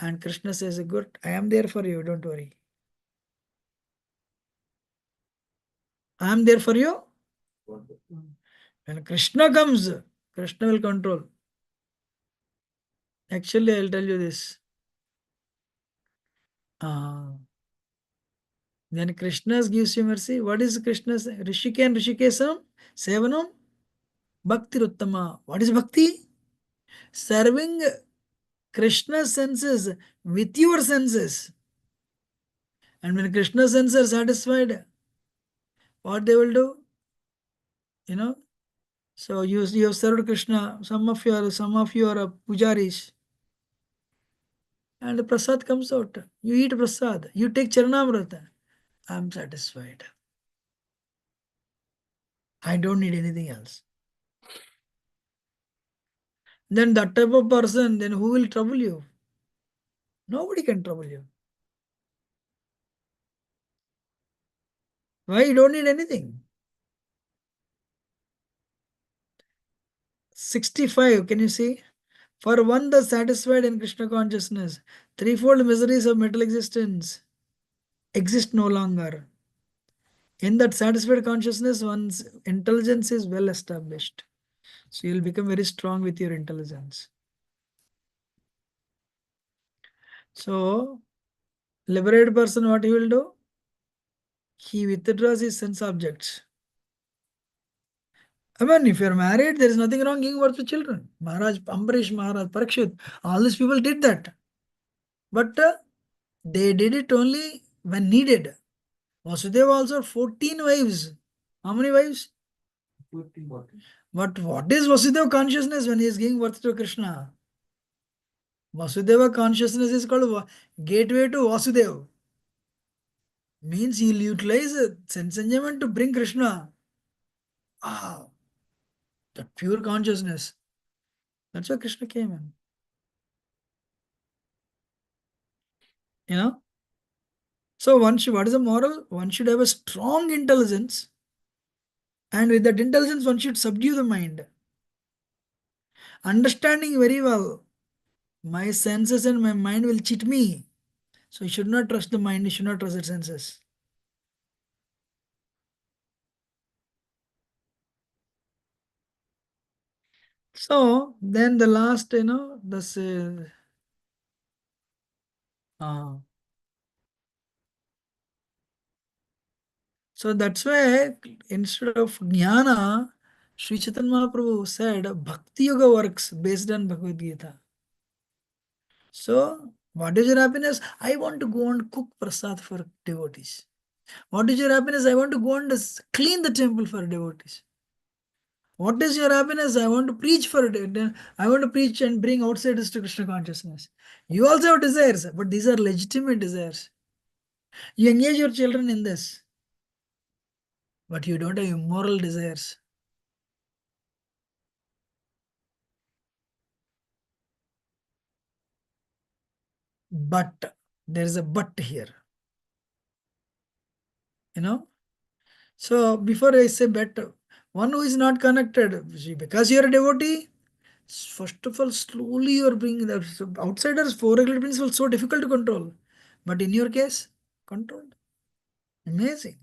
And Krishna says, good, I am there for you, don't worry. I am there for you. When Krishna comes, Krishna will control. Actually, I'll tell you this. When Krishna gives you mercy, what is Krishna's Rishike and Rishikesam? Sevanam? Bhakti Ruttama. What is Bhakti? Serving Krishna's senses with your senses. And when Krishna's senses are satisfied, what they will do? You know? So you have served Krishna, some of you are pujaris, and the prasad comes out. You eat prasad, you take charanamrita. I am satisfied. I don't need anything else. Then that type of person, then who will trouble you? Nobody can trouble you. Why? You don't need anything. 65, can you see? For one thus satisfied in Krishna consciousness, threefold miseries of mental existence exist no longer. In that satisfied consciousness, one's intelligence is well established. So you'll become very strong with your intelligence. So, liberated person, what he will do? He withdraws his sense objects. I mean, if you're married, there is nothing wrong giving birth to children. Maharaj, Ambarish Maharaj, Parikshit, all these people did that. But they did it only when needed. Vasudeva also 14 wives. How many wives? 14. But what is Vasudeva consciousness when he is giving birth to Krishna? Vasudeva consciousness is called gateway to Vasudeva. Means he'll utilize sense enjoyment to bring Krishna. Ah, the pure consciousness. That's why Krishna came in. You know? So what is the moral? One should have a strong intelligence, and with that intelligence, one should subdue the mind. Understanding very well, my senses and my mind will cheat me. So you should not trust the mind, you should not trust the senses. So then the last, this so that's why instead of jnana, Sri Chaitanya Mahaprabhu said Bhakti Yoga works based on Bhagavad Gita. So what is your happiness? I want to go and cook prasad for devotees. What is your happiness? I want to go and clean the temple for devotees. What is your happiness? I want to preach for it. I want to preach and bring outsiders to Krishna consciousness. You also have desires, but these are legitimate desires. You engage your children in this, but you don't have immoral desires. But there is a but here. So before I say but, one who is not connected, see, because you are a devotee, first of all, slowly you are bringing the outsiders, four-legged principle, so difficult to control. But in your case, controlled. Amazing.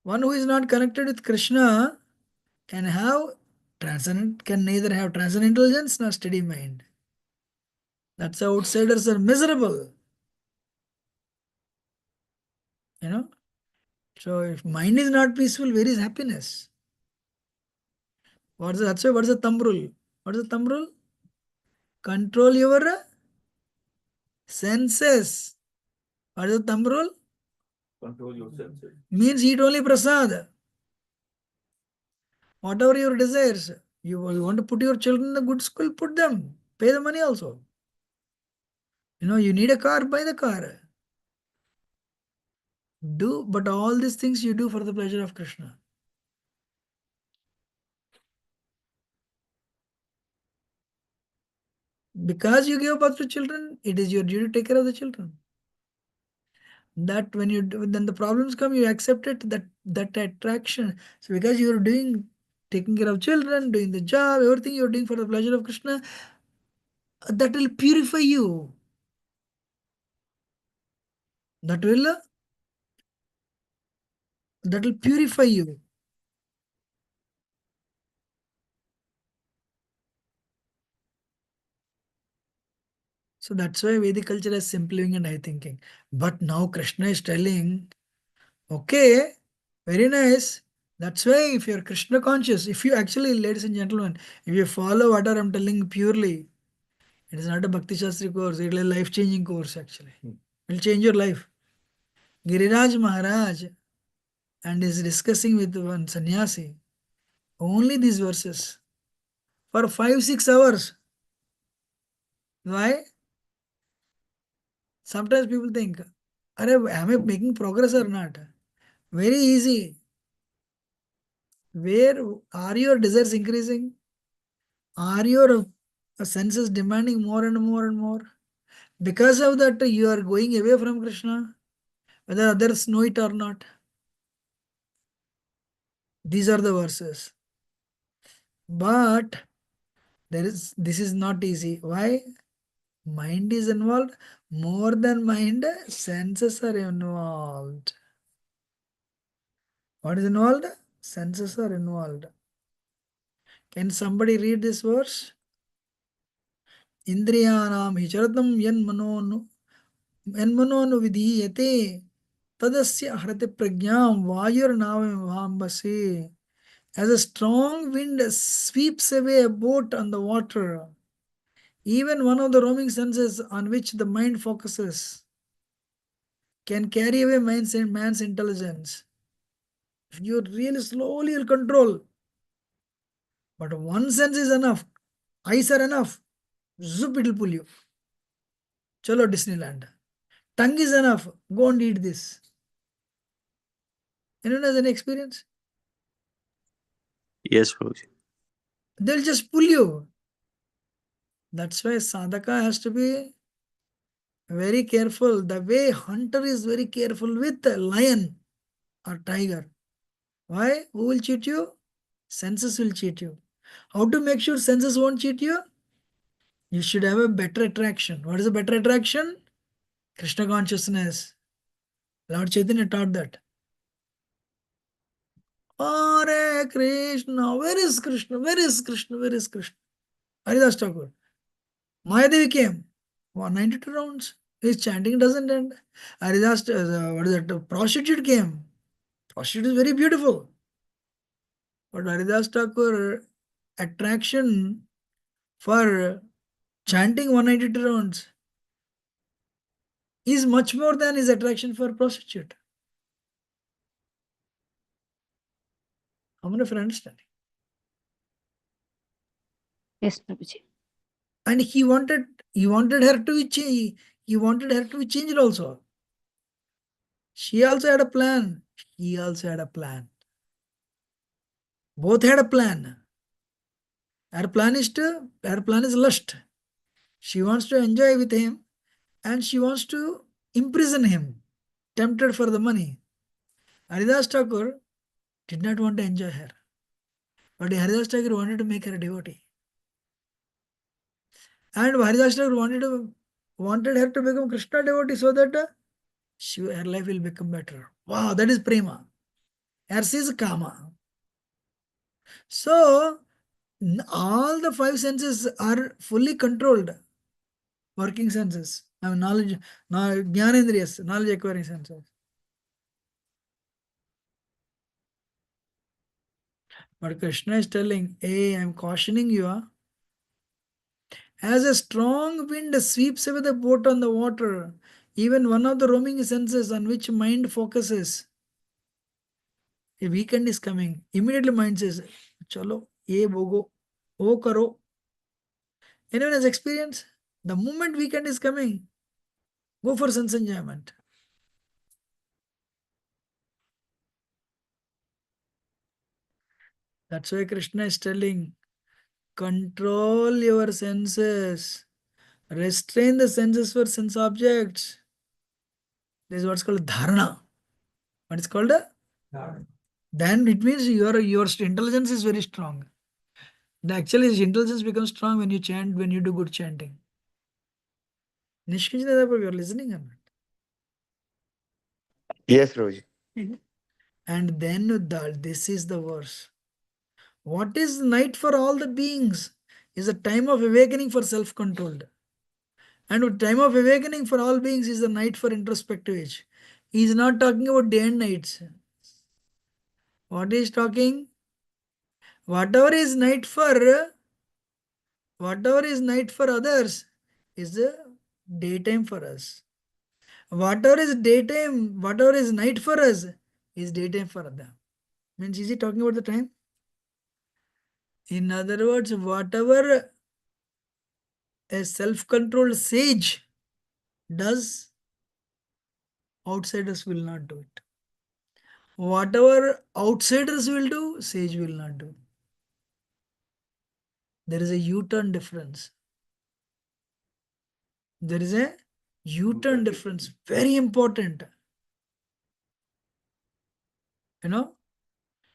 One who is not connected with Krishna can neither have transcendent intelligence nor steady mind. That's how outsiders are miserable. So if mind is not peaceful, where is happiness? That's why what's the thumb rule? What is the thumb rule? Control your senses. What is the thumb rule? Control your senses. Means eat only prasad. Whatever your desires, you want to put your children in a good school, put them. Pay the money also. You need a car, buy the car. But all these things you do for the pleasure of Krishna. Because you give birth to children, it is your duty to take care of the children. That then the problems come, you accept it, that attraction. So because you are taking care of children, doing the job, everything you are doing for the pleasure of Krishna, that will purify you. That will purify you. So that's why Vedic culture is simple living and high thinking. But now Krishna is telling, okay, very nice. That's why if you're Krishna conscious, if you actually, ladies and gentlemen, if you follow what I'm telling purely, it is not a Bhakti Shastri course, it is a life-changing course actually. It will change your life. Giriraj Maharaj and is discussing with one sannyasi only these verses for 5-6 hours. Why? Sometimes people think, am I making progress or not? Very easy. Where are your desires increasing? Are your senses demanding more and more and more? Because of that, you are going away from Krishna, whether others know it or not. These are the verses. But this is not easy. Why? Mind is involved. More than mind, senses are involved. What is involved? Senses are involved. Can somebody read this verse? Indriyanam hicharatam yन्मनोनु विधीयते तदस्य हरते Pragyam वायुर्नावम्बसे. As a strong wind sweeps away a boat on the water, even one of the roaming senses on which the mind focuses can carry away man's intelligence. If you really slowly will control, but one sense is enough, eyes are enough, zoop it will pull you. Chalo Disneyland. Tongue is enough, go and eat this. Anyone has any experience? Yes, Prabhuji. They'll just pull you. That's why sadhaka has to be very careful. The way hunter is very careful with a lion or tiger. Why? Who will cheat you? Senses will cheat you. How to make sure senses won't cheat you? You should have a better attraction. What is a better attraction? Krishna consciousness. Lord Chaitanya taught that. Hare Krishna. Where is Krishna? Where is Krishna? Where is Krishna? Haridas Thakur. Mayadevi came. 192 rounds. His chanting doesn't end. Haridas, what is that? Prostitute came. Prostitute is very beautiful. But Haridas Thakur attraction for chanting 192 rounds is much more than his attraction for prostitute. How many of you understanding? Yes, Prabhuji. And he wanted her to be changed. He wanted her to be changed also. She also had a plan. He also had a plan. Both had a plan. Her plan is lust. She wants to enjoy with him and she wants to imprison him, tempted for the money. Haridas Thakur did not want to enjoy her. But Haridas Thakur wanted to make her a devotee. And Haridas Thakur wanted her to become Krishna devotee so that her life will become better. Wow, that is prema. Hers is kama. So, all the five senses are fully controlled. Working senses. Knowledge, jnanendriyas, knowledge acquiring senses. But Krishna is telling, hey, I am cautioning you. As a strong wind sweeps away the boat on the water, even one of the roaming senses on which mind focuses, a weekend is coming. Immediately mind says, chalo, ye bogo, o karo. Anyone has experience? The moment weekend is coming, go for sense enjoyment. That's why Krishna is telling, control your senses. Restrain the senses for sense objects. This is what's called dharana. What is called a? Dharana. Then it means your intelligence is very strong. Actually, intelligence becomes strong when you chant, when you do good chanting. Nishkinjana, you are listening or not? Yes, Prabhuji. And then this is the verse. What is night for all the beings is a time of awakening for self-controlled. And the time of awakening for all beings is the night for introspective age. He is not talking about day and nights. What is talking? Whatever is night for others is the daytime for us. Whatever is night for us is daytime for them. Means is he talking about the time? In other words, whatever a self-controlled sage does, outsiders will not do it. Whatever outsiders will do, sage will not do. There is a U-turn difference. There is a U-turn difference. Very important.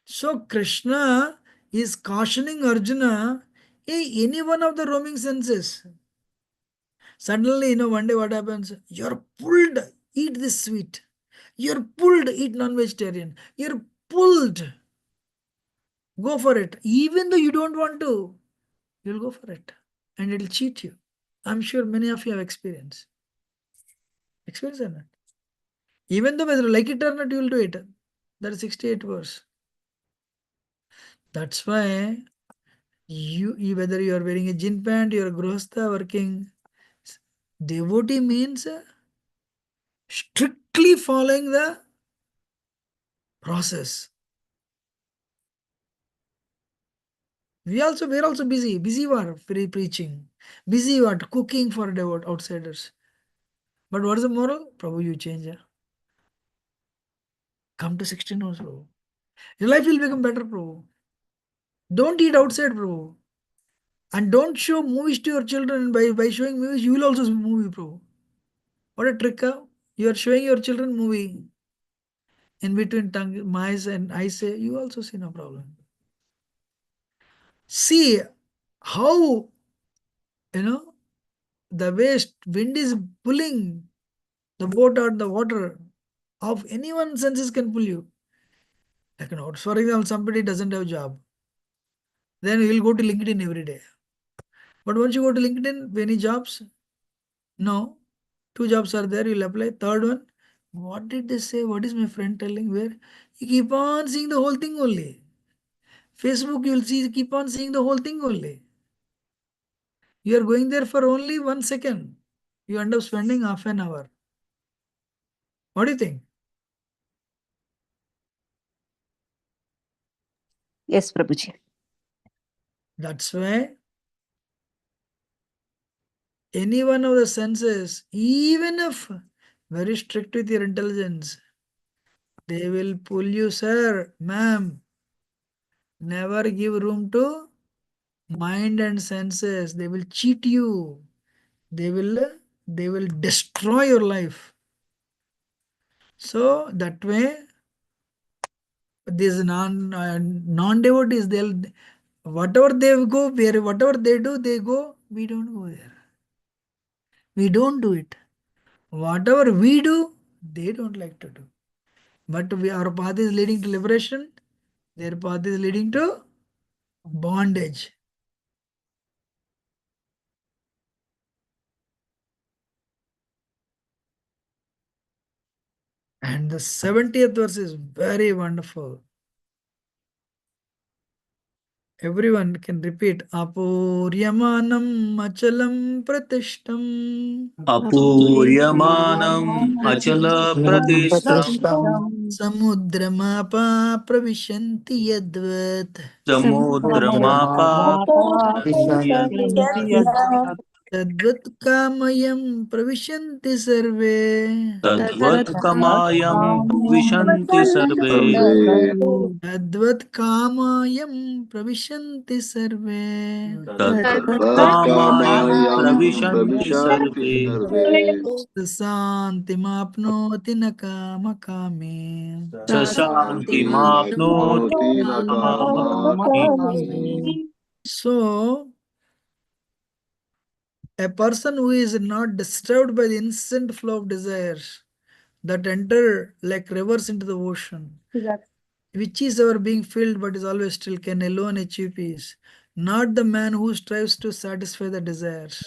So Krishna is cautioning Arjuna, hey, any one of the roaming senses. Suddenly, one day what happens? You're pulled, eat this sweet. You're pulled, eat non-vegetarian. You're pulled. Go for it. Even though you don't want to, you'll go for it. And it'll cheat you. I'm sure many of you have experience. Experience or not? Even though whether you like it or not, you'll do it. That is 68 verse. That's why whether you are wearing a jean pant, you're a grihastha working, devotee means strictly following the process. We're also busy what? Preaching, busy what? Cooking for outsiders. But what is the moral? Prabhu, you change. Come to 16 hours, Prabhu. Your life will become better, Prabhu. Don't eat outside, Prabhu. And don't show movies to your children. By showing movies, you will also see movie, Prabhu. What a trick! You are showing your children movie in between tongue, mice and I say, you also see no problem. See how, you know, the waste wind is pulling the boat out the water. Of anyone's senses can pull you. Like, for example, somebody doesn't have a job. Then you will go to LinkedIn every day. But once you go to LinkedIn, any jobs? No. 2 jobs are there, you'll apply. Third one, what did they say? What is my friend telling? Where? You keep on seeing the whole thing only. Facebook, you'll see, keep on seeing the whole thing only. You are going there for only 1 second. You end up spending half an hour. What do you think? Yes, Prabhuji. That's why any one of the senses, even if very strict with your intelligence, they will pull you, sir, ma'am. Never give room to mind and senses. They will cheat you. They will destroy your life. So that way, these non-devotees, they'll whatever they go, whatever they do, they go. We don't go there. We don't do it. Whatever we do, they don't like to do. But our path is leading to liberation. Their path is leading to bondage. And the 70th verse is very wonderful. Everyone can repeat. Apuryamanam achalam pratishtam Apuryamanam achala pratishtam samudramapa pravishanti yadvat samudramapa tadvat kamayam pravishanti sarve tadvat kamayam vishanti sarve tadvat kamayam pravishanti sarve tadvat kamayam pravishanti sarve santimapnoti nakamakami. sasanti mapnoti nakamami. So, a person who is not disturbed by the instant flow of desires that enter like rivers into the ocean, which is ever being filled but is always still, can alone achieve peace. Not the man who strives to satisfy the desires.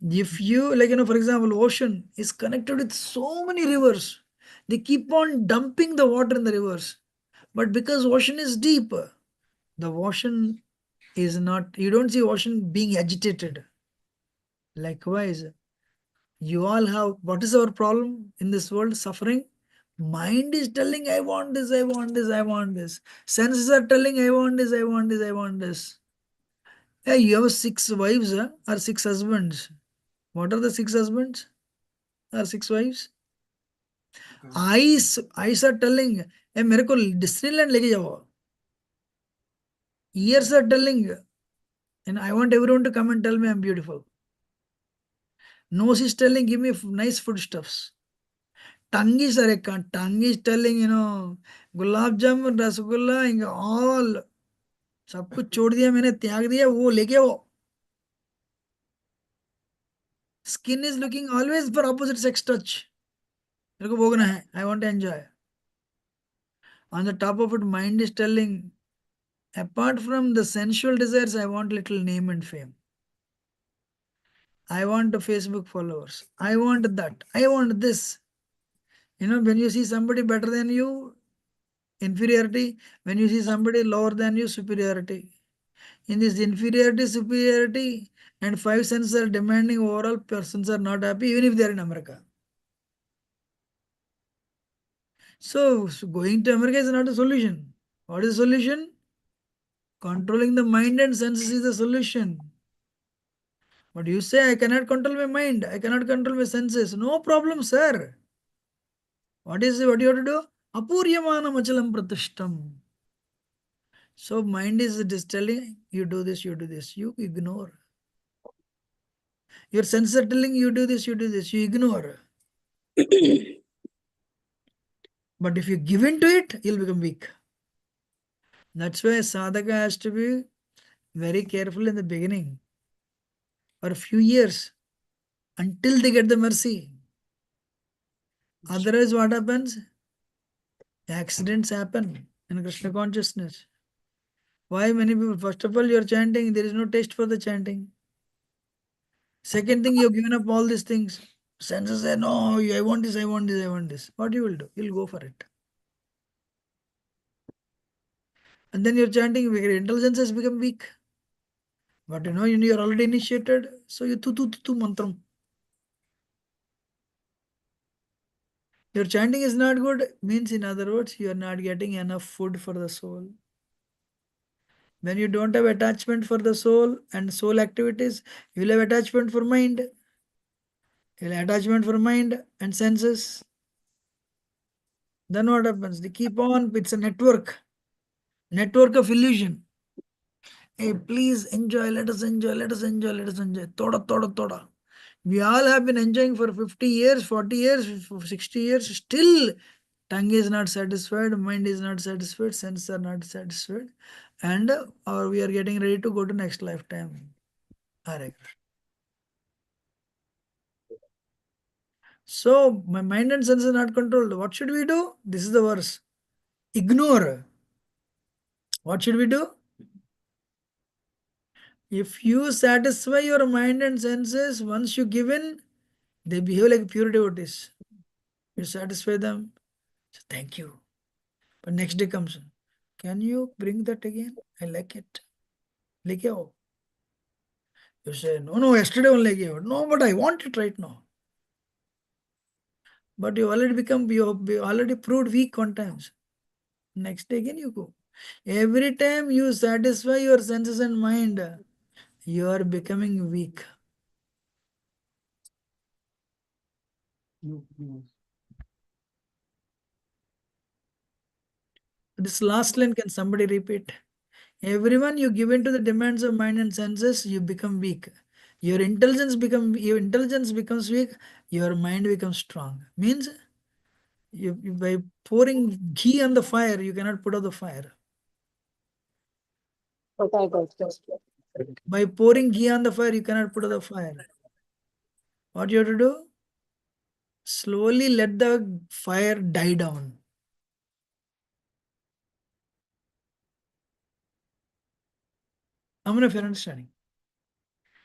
If you, like, for example, ocean is connected with so many rivers, they keep on dumping the water in the rivers. But because ocean is deep, the ocean is not, you don't see ocean being agitated. Likewise, you all have, what is our problem in this world? Suffering. Mind is telling, I want this, I want this, I want this. Senses are telling, I want this, I want this, I want this. Hey, you have 6 wives or 6 husbands. What are the 6 husbands or 6 wives? Eyes are telling, hey, मेरे को डिस्नीलैंड लेके जाओ. Ears are telling, and I want everyone to come and tell me I'm beautiful. Nose is telling, give me nice foodstuffs. Tongue is telling, gulab jamun, rasgulla, all. सब कुछ छोड़ दिया मैंने, त्याग दिया, वो लेके आओ. Skin is looking always for opposite sex touch. मेरे को भोगना है. I want to enjoy. On the top of it, mind is telling, apart from the sensual desires, I want little name and fame. I want Facebook followers. I want that. I want this. When you see somebody better than you, inferiority. When you see somebody lower than you, superiority. In this inferiority, superiority, and 5 senses are demanding, overall persons are not happy, even if they are in America. So going to America is not a solution. What is the solution? Controlling the mind and senses is the solution. But you say, I cannot control my mind, I cannot control my senses. No problem, sir. What you have to do? Apuryamanam achalam pratishtam. So mind is just telling, you do this, you do this. You ignore. Your senses are telling you do this, you ignore. But if you give in to it, you'll become weak. That's why sadhaka has to be very careful in the beginning for a few years until they get the mercy. Otherwise, what happens? Accidents happen in Krishna consciousness. Why many people? First of all, you're chanting, there is no taste for the chanting. Second thing, you've given up all these things. Senses say, no, I want this, I want this, I want this. What you will do? You'll go for it. And then you're chanting, your intelligence has become weak. But you're already initiated, so you tu mantram. Your chanting is not good, means in other words, you are not getting enough food for the soul. When you don't have attachment for the soul and soul activities, you'll have attachment for mind. You'll have attachment for mind and senses. Then what happens? They keep on, it's a network of illusion. Hey, please enjoy, let us enjoy, let us enjoy, let us enjoy. Toda, toda, toda. We all have been enjoying for 50 years, 40 years, for 60 years. Still, tongue is not satisfied, mind is not satisfied, senses are not satisfied. And or we are getting ready to go to next lifetime. Hare Krishna. So, my mind and senses are not controlled. What should we do? This is the verse. Ignore. What should we do? If you satisfy your mind and senses, once you give in, they behave like pure devotees. You satisfy them. So thank you. But next day comes. Can you bring that again? I like it. Like you say, no, yesterday only I gave it. No, but I want it right now. But you already proved weak on times. Next day again you go. Every time you satisfy your senses and mind, you are becoming weak. This last line, can somebody repeat? Everyone you give in to the demands of mind and senses, you become weak. Your intelligence becomes weak, your mind becomes strong. Means by pouring ghee on the fire, you cannot put out the fire. By pouring ghee on the fire, you cannot put out the fire. What you have to do? Slowly let the fire die down. I'm if you're understanding.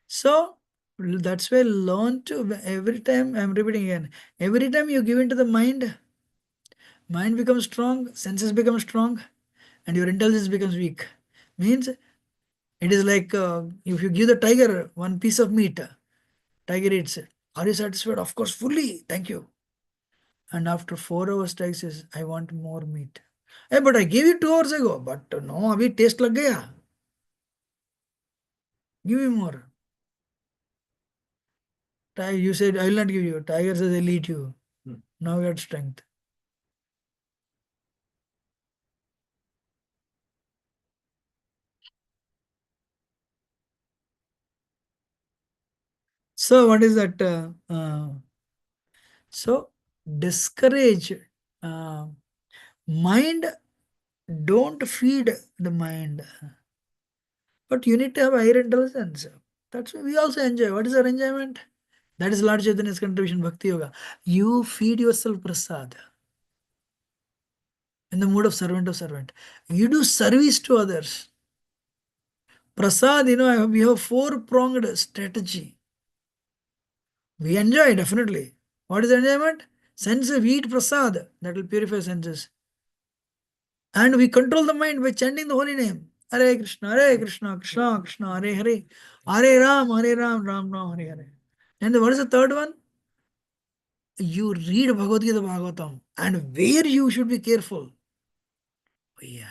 So that's why learn to every time I'm repeating again. Every time you give into the mind becomes strong, senses become strong, and your intelligence becomes weak. Means it is like if you give the tiger one piece of meat, tiger eats it. Are you satisfied? Of course, fully. Thank you. And after 4 hours, tiger says, I want more meat. Hey, but I gave you 2 hours ago. But no, abhi taste lag gaya. Give me more. You said, I will not give you. Tiger says, I'll eat you. Now you have strength. So what is that? So discourage mind. Don't feed the mind, but you need to have higher intelligence. That's why we also enjoy. What is our enjoyment? That is Lord Chaitanya's contribution, Bhakti Yoga. You feed yourself prasad in the mood of servant. You do service to others. Prasad, we have four-pronged strategy. We enjoy definitely. What is enjoyment? Sense we eat prasad, that will purify senses. And we control the mind by chanting the holy name. Hare Krishna, Krishna Krishna, Hare Hare. Hare Ram, Ram Ram, Hare Hare. And what is the third one? You read Bhagavad Gita Bhagavatam. And where you should be careful. Yeah.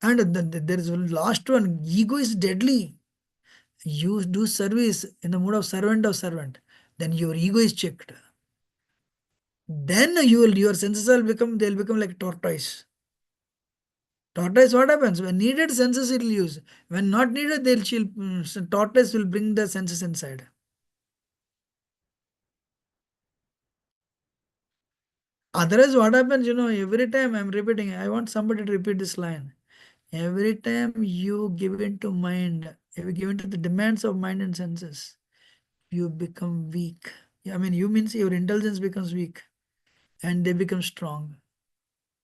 And there is one last one. Ego is deadly. You do service in the mood of servant. Then your ego is checked. Then your senses will become like tortoise. Tortoise, what happens? When needed, senses it will use. When not needed, tortoise will bring the senses inside. Otherwise, what happens, every time I'm repeating, I want somebody to repeat this line. Every time you give in to mind, if you give in to the demands of mind and senses, you become weak. I mean, you means your intelligence becomes weak and they become strong.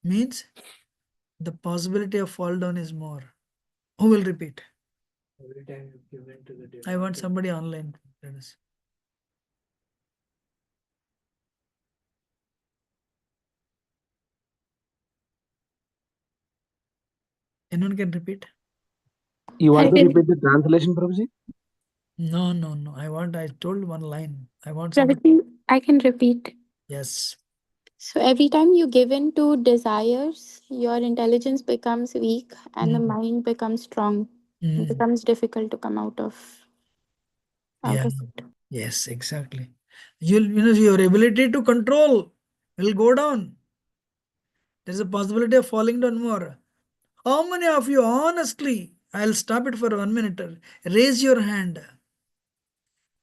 Means the possibility of fall down is more. Who will repeat? Every time you give in to the demand. I want somebody online. Anyone can repeat? You want to can, repeat the translation, Prabhuji? No. I told one line. I want somebody. Prabhuji, I can repeat. Yes. So every time you give in to desires, your intelligence becomes weak and the mind becomes strong. It becomes difficult to come out of Yeah. it. Yes, exactly. Your ability to control will go down. There's a possibility of falling down more. How many of you honestly, I'll stop it for 1 minute, raise your hand.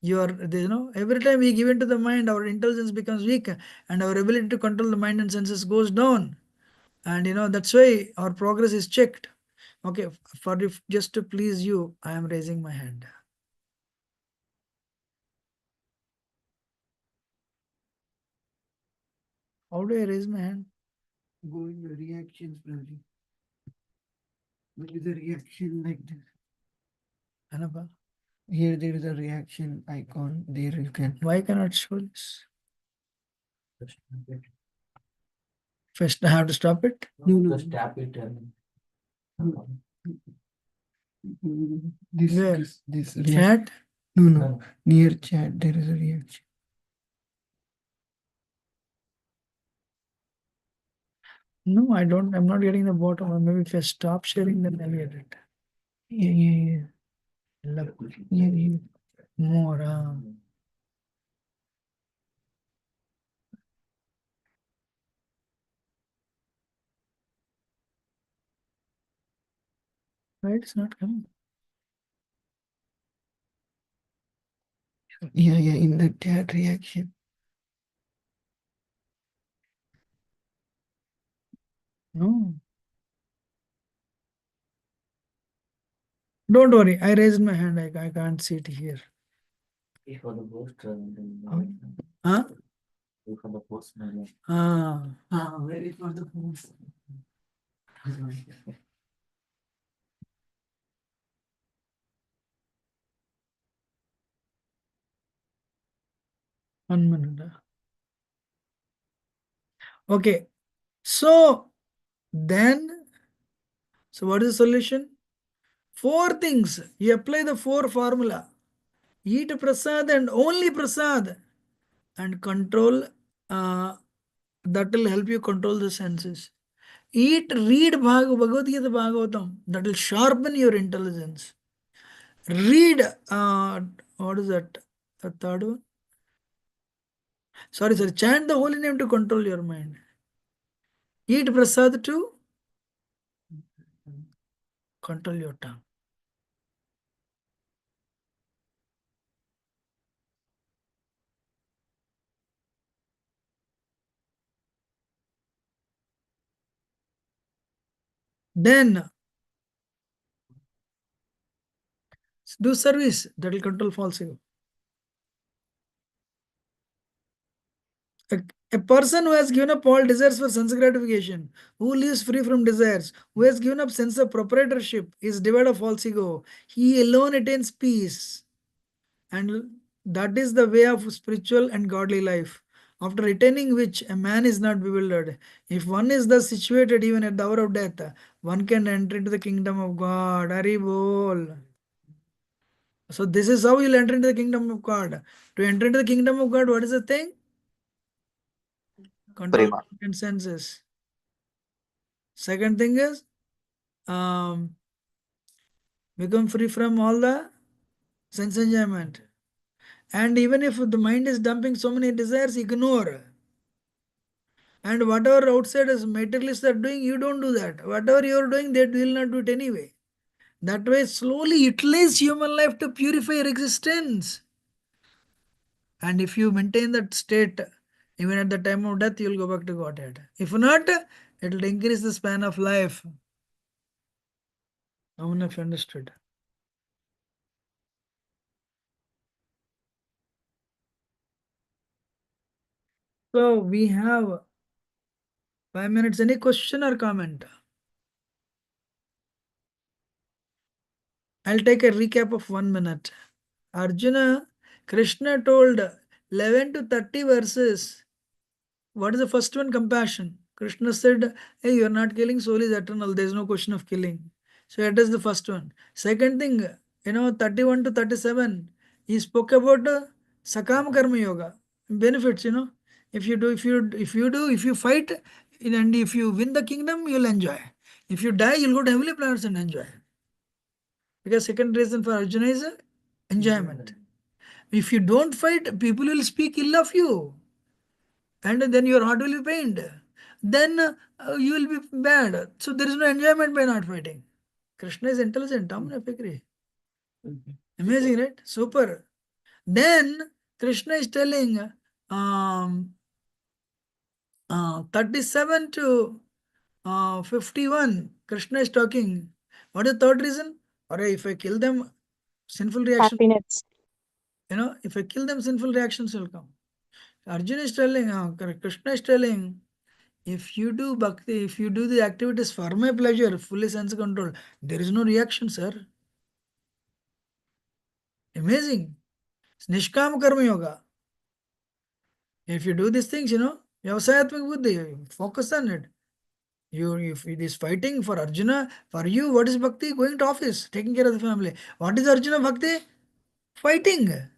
Every time we give in to the mind, our intelligence becomes weak and our ability to control the mind and senses goes down. And that's why our progress is checked. Okay, just to please you, I am raising my hand. How do I raise my hand? Go in the reactions, Prabhuji. What is the reaction like this? Anapa? Here there is a reaction icon. There you can. Why cannot show this? First I have to stop it? No. Just tap it and this chat? No. Near chat there is a reaction. No, I don't. I'm not getting the bottom. Or maybe if I stop sharing, then I'll get it. Yeah. Yeah. More. Why it's not coming? Yeah. In the chat reaction. No. Don't worry. I raised my hand. I can't see it here. For the post. Huh? For the post. Where is for the post? 1 minute. Okay. So what is the solution? 4 things. You apply the 4 formula. Eat prasad and only prasad and control. That will help you control the senses. Read Bhagavad Gita Bhagavatam. That will sharpen your intelligence. Read, what is that? The third one? Sorry. Chant the holy name to control your mind. Eat prasad to control your tongue. Then do service. That will control false ego. A person who has given up all desires for sense gratification, who lives free from desires, who has given up sense of proprietorship, is devoid of false ego. He alone attains peace. And that is the way of spiritual and godly life, after attaining which a man is not bewildered. If one is thus situated even at the hour of death, one can enter into the kingdom of God. Hari Bol. So this is how you'll enter into the kingdom of God. To enter into the kingdom of God, what is the thing? Control Prema. and senses. Second thing is become free from all the sense enjoyment. And even if the mind is dumping so many desires, ignore. And whatever outsiders, materialists are doing, you don't do that. Whatever you are doing, they will not do it anyway. That way, slowly utilize human life to purify your existence. And if you maintain that state, even at the time of death, you will go back to Godhead. If not, it will increase the span of life. How many have understood? So we have 5 minutes. Any question or comment? I'll take a recap of 1 minute. Arjuna, Krishna told 11 to 30 verses. What is the first one? Compassion. Krishna said, hey, you are not killing, soul is eternal. There is no question of killing. So that is the first one. Second thing, 31 to 37, he spoke about Sakam Karma Yoga. Benefits, If you fight, and if you win the kingdom, you'll enjoy. If you die, you'll go to heavenly planets and enjoy. Because second reason for Arjuna is enjoyment. If you don't fight, people will speak ill of you. And then your heart will be pained. Then you will be bad. So there is no enjoyment by not fighting. Krishna is intelligent. Amazing, right? Super. Then Krishna is telling 37 to 51. Krishna is talking. What is the third reason? Or if I kill them, sinful reaction. Happiness. If I kill them, sinful reactions will come. Arjuna is telling, Krishna is telling, if you do bhakti, if you do the activities for my pleasure, fully sense control, there is no reaction, sir. Amazing. It's Nishkam Karma Yoga. If you do these things, Vyavasayatmik Buddhi, focus on it. If it is fighting for Arjuna, for you, what is bhakti? Going to office, taking care of the family. What is Arjuna bhakti? Fighting.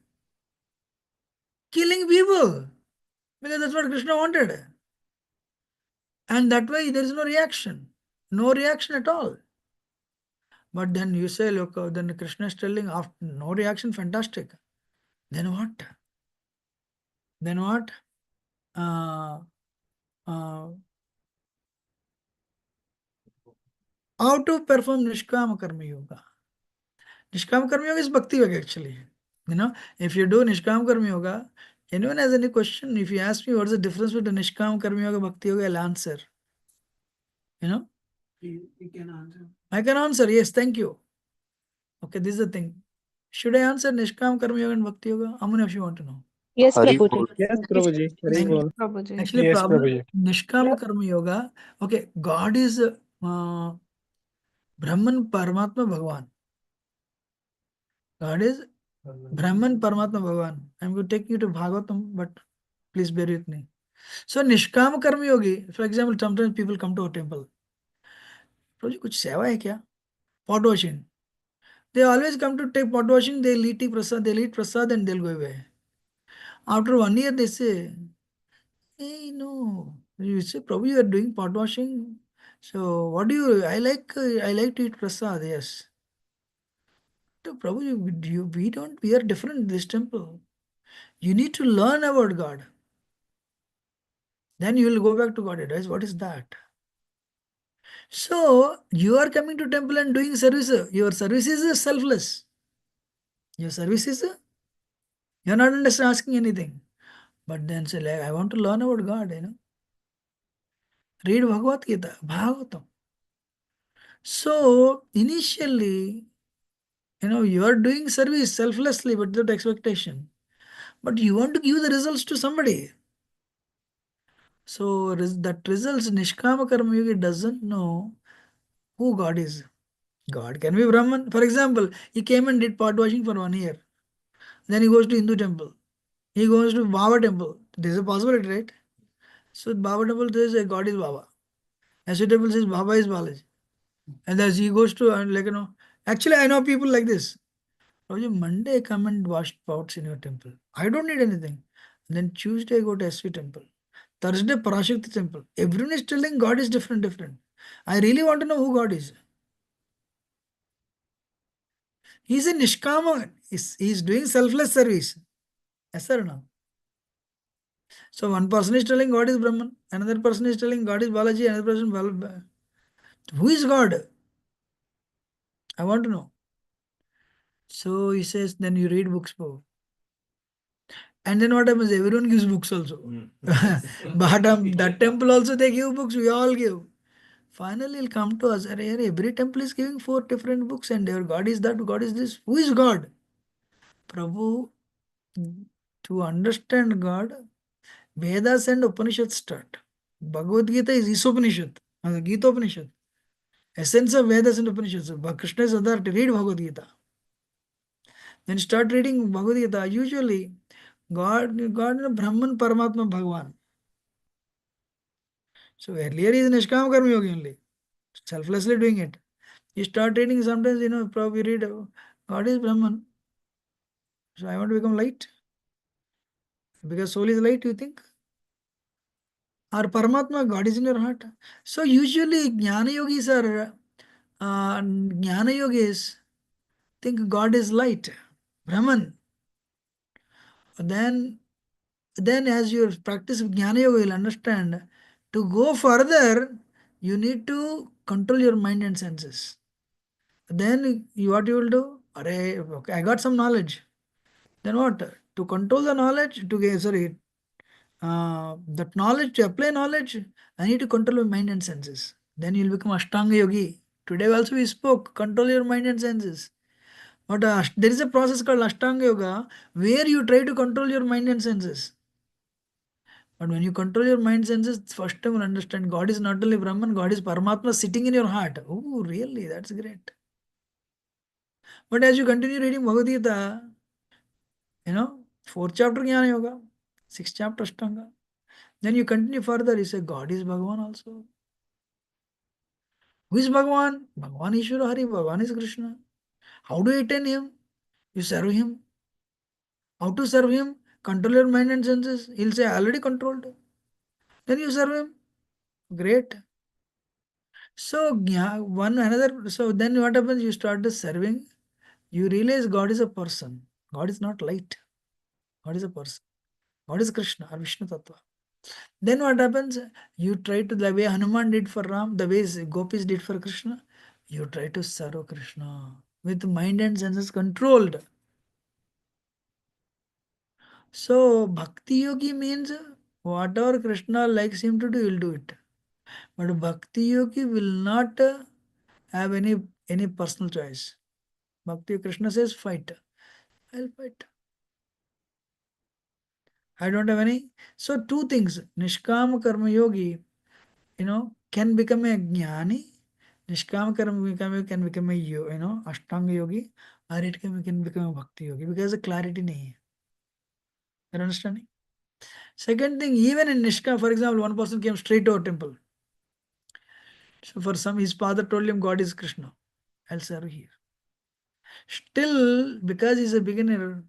Killing people. Because that's what Krishna wanted. And that way there is no reaction. No reaction at all. But then you say, look, then Krishna is telling, after no reaction, fantastic. Then what? Then what? Uh, uh, how to perform Nishkama Karma Yoga? Nishkama Karma Yoga is Bhakti Yoga actually. If you do Nishkama Karma Yoga, anyone has any question, if you ask me what's the difference between Nishkama Karma Yoga and Bhakti Yoga, I'll answer. You can answer. I can answer, yes, thank you. Okay, this is the thing. Should I answer Nishkama Karma Yoga and Bhakti Yoga? How many of you want to know? Yes, Hari Prabhuji. bol. Yes, Prabhuji. Very Thank you. well. Prabhuji. Actually, Yes, problem, Prabhuji. Nishkama Karma Yoga, okay, God is Brahman Paramatma Bhagavan. God is Brahman Paramatma Bhagavan. I'm going to take you to Bhagavatam, but please bear with me. So Nishkama Karma Yogi, for example, sometimes people come to a temple. Prabhuji, कुछ सेवा है क्या? Pot washing. They always come to take pot washing, they'll eat prasad and they'll go away. After 1 year, they say, hey, no. You say, Prabhu, you are doing pot washing. So what do you, I like to eat prasad, yes. So Prabhu, we are different in this temple. You need to learn about God. Then you will go back to God. Advice. What is that? So you are coming to temple and doing service. Your service is selfless. Your service is, you're not asking anything. But then say, like, I want to learn about God, Read Bhagavad Gita, Bhagavatam. So initially, you are doing service selflessly, but without expectation. But you want to give the results to somebody. So that results, Nishkama Karma Yogi doesn't know who God is. God can be Brahman. For example, he came and did pot washing for 1 year. Then he goes to Hindu temple. He goes to Baba temple. There's a possibility, right? So Baba temple says God is Baba. SU temple says Baba is Balaji. And as he goes to, actually I know people like this. Monday come and wash pots in your temple. I don't need anything. Then Tuesday go to SU temple. Thursday Parashakti temple. Everyone is telling God is different. I really want to know who God is. He's a Nishkama. He's doing selfless service. Yes or no? So one person is telling God is Brahman, another person is telling God is Balaji, another person who is God? I want to know. So he says, then you read books, Prabhu. And then what happens? Everyone gives books also. But that temple also they give books, we all give. Finally, he'll come to us. Every temple is giving 4 different books, and their God is that, God is this. Who is God? Prabhu, to understand God, Vedas and Upanishads start. Bhagavad Gita is Isopanishad, Gita Upanishad. Essence of Vedas and Upanishads. Krishna is authority. Read Bhagavad Gita. Then start reading Bhagavad Gita. Usually, God, Brahman, Paramatma, Bhagavan. So earlier he is Nishkam Karma Yogi only, selflessly doing it. You start reading sometimes, probably read, God is Brahman. So I want to become light. Because soul is light, you think? Or Paramatma, God is in your heart. So usually Jnana Yogis are, Jnana Yogis think God is light, Brahman. Then as you practice Jnana Yoga, you'll understand, to go further, you need to control your mind and senses. Then what you will do? Okay, I got some knowledge. Then what? To control the knowledge, that knowledge, to apply knowledge, I need to control my mind and senses. Then you'll become Ashtanga Yogi. Today also we spoke, control your mind and senses. But there is a process called Ashtanga Yoga where you try to control your mind and senses. But when you control your mind senses, first time you'll understand God is not only Brahman, God is Paramatma sitting in your heart. Oh, really? That's great. But as you continue reading Bhagavad Gita, 4th chapter Jnana Yoga, 6th chapter Ashtanga. Then you continue further, you say God is Bhagavan also. Who is Bhagavan? Bhagavan Ishvara Hari, Bhagavan is Krishna. How do you attain him? You serve him. How to serve him? Control your mind and senses. He'll say, I already controlled. Then you serve him. Great. So then what happens? You start the serving. You realize God is a person. God is not light. God is a person. God is Krishna or Vishnu Tattva. Then what happens? You try to, the way Hanuman did for Ram, the way Gopis did for Krishna, you try to serve Krishna with mind and senses controlled. So Bhakti Yogi means whatever Krishna likes him to do, he'll do it. But Bhakti Yogi will not have any personal choice. Bhakti Krishna says fight. I'll fight. I don't have any. So 2 things. Nishkama Karma Yogi, can become a jnani. Nishkama Karma can become a Ashtanga Yogi, or it can become a Bhakti Yogi because the clarity nahi hai. You're understanding? Second thing, even in Nishkama, for example, one person came straight to our temple. So for some, his father told him God is Krishna. I'll serve here. Still, because he's a beginner,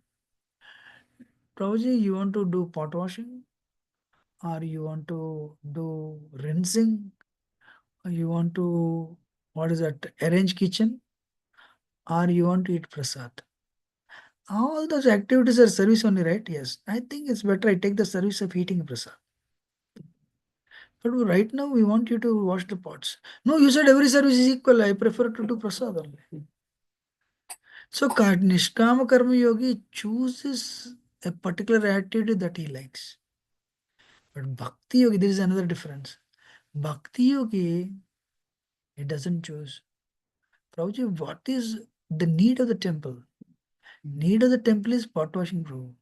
Prabhuji, you want to do pot washing? Or you want to do rinsing? Or you want to, arrange kitchen? Or you want to eat prasad? All those activities are service only, right? Yes. I think it's better I take the service of eating prasad. But right now we want you to wash the pots. No, you said every service is equal. I prefer to do prasad only. So Nishkama Karma Yogi chooses a particular activity that he likes. But Bhakti Yogi, there is another difference. Bhakti Yogi, he doesn't choose. Prabhuji, what is the need of the temple? Need of the temple is pot washing, Prabhu.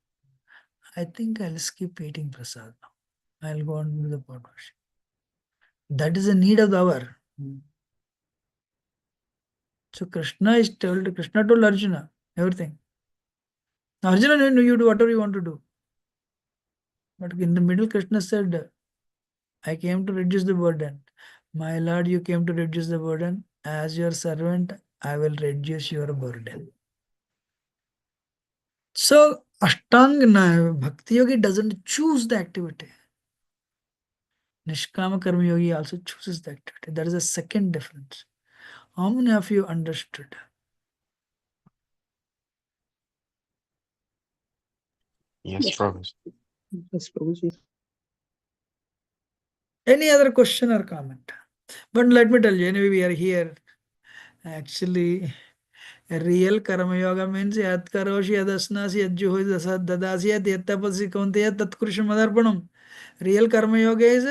I think I'll skip eating prasad now. I'll go on with the pot washing. That is the need of the hour. So Krishna told Arjuna everything. Arjuna, you do whatever you want to do. But in the middle, Krishna said, I came to reduce the burden. My Lord, you came to reduce the burden. As your servant, I will reduce your burden. So Ashtanga Bhakti Yogi doesn't choose the activity. Nishkama Karma Yogi also chooses the activity. That is a second difference. How many of you understood? Yes, Yes. Prabhu. Yes, Prabhuji. Any other question or comment? But let me tell you, anyway, we are here. Actually, real karma yoga means yat karoshi yadasnasi yajjuhu dasad dadasi yat yattapasi kaunteya tatkrusham madarpanam. Real karma yoga is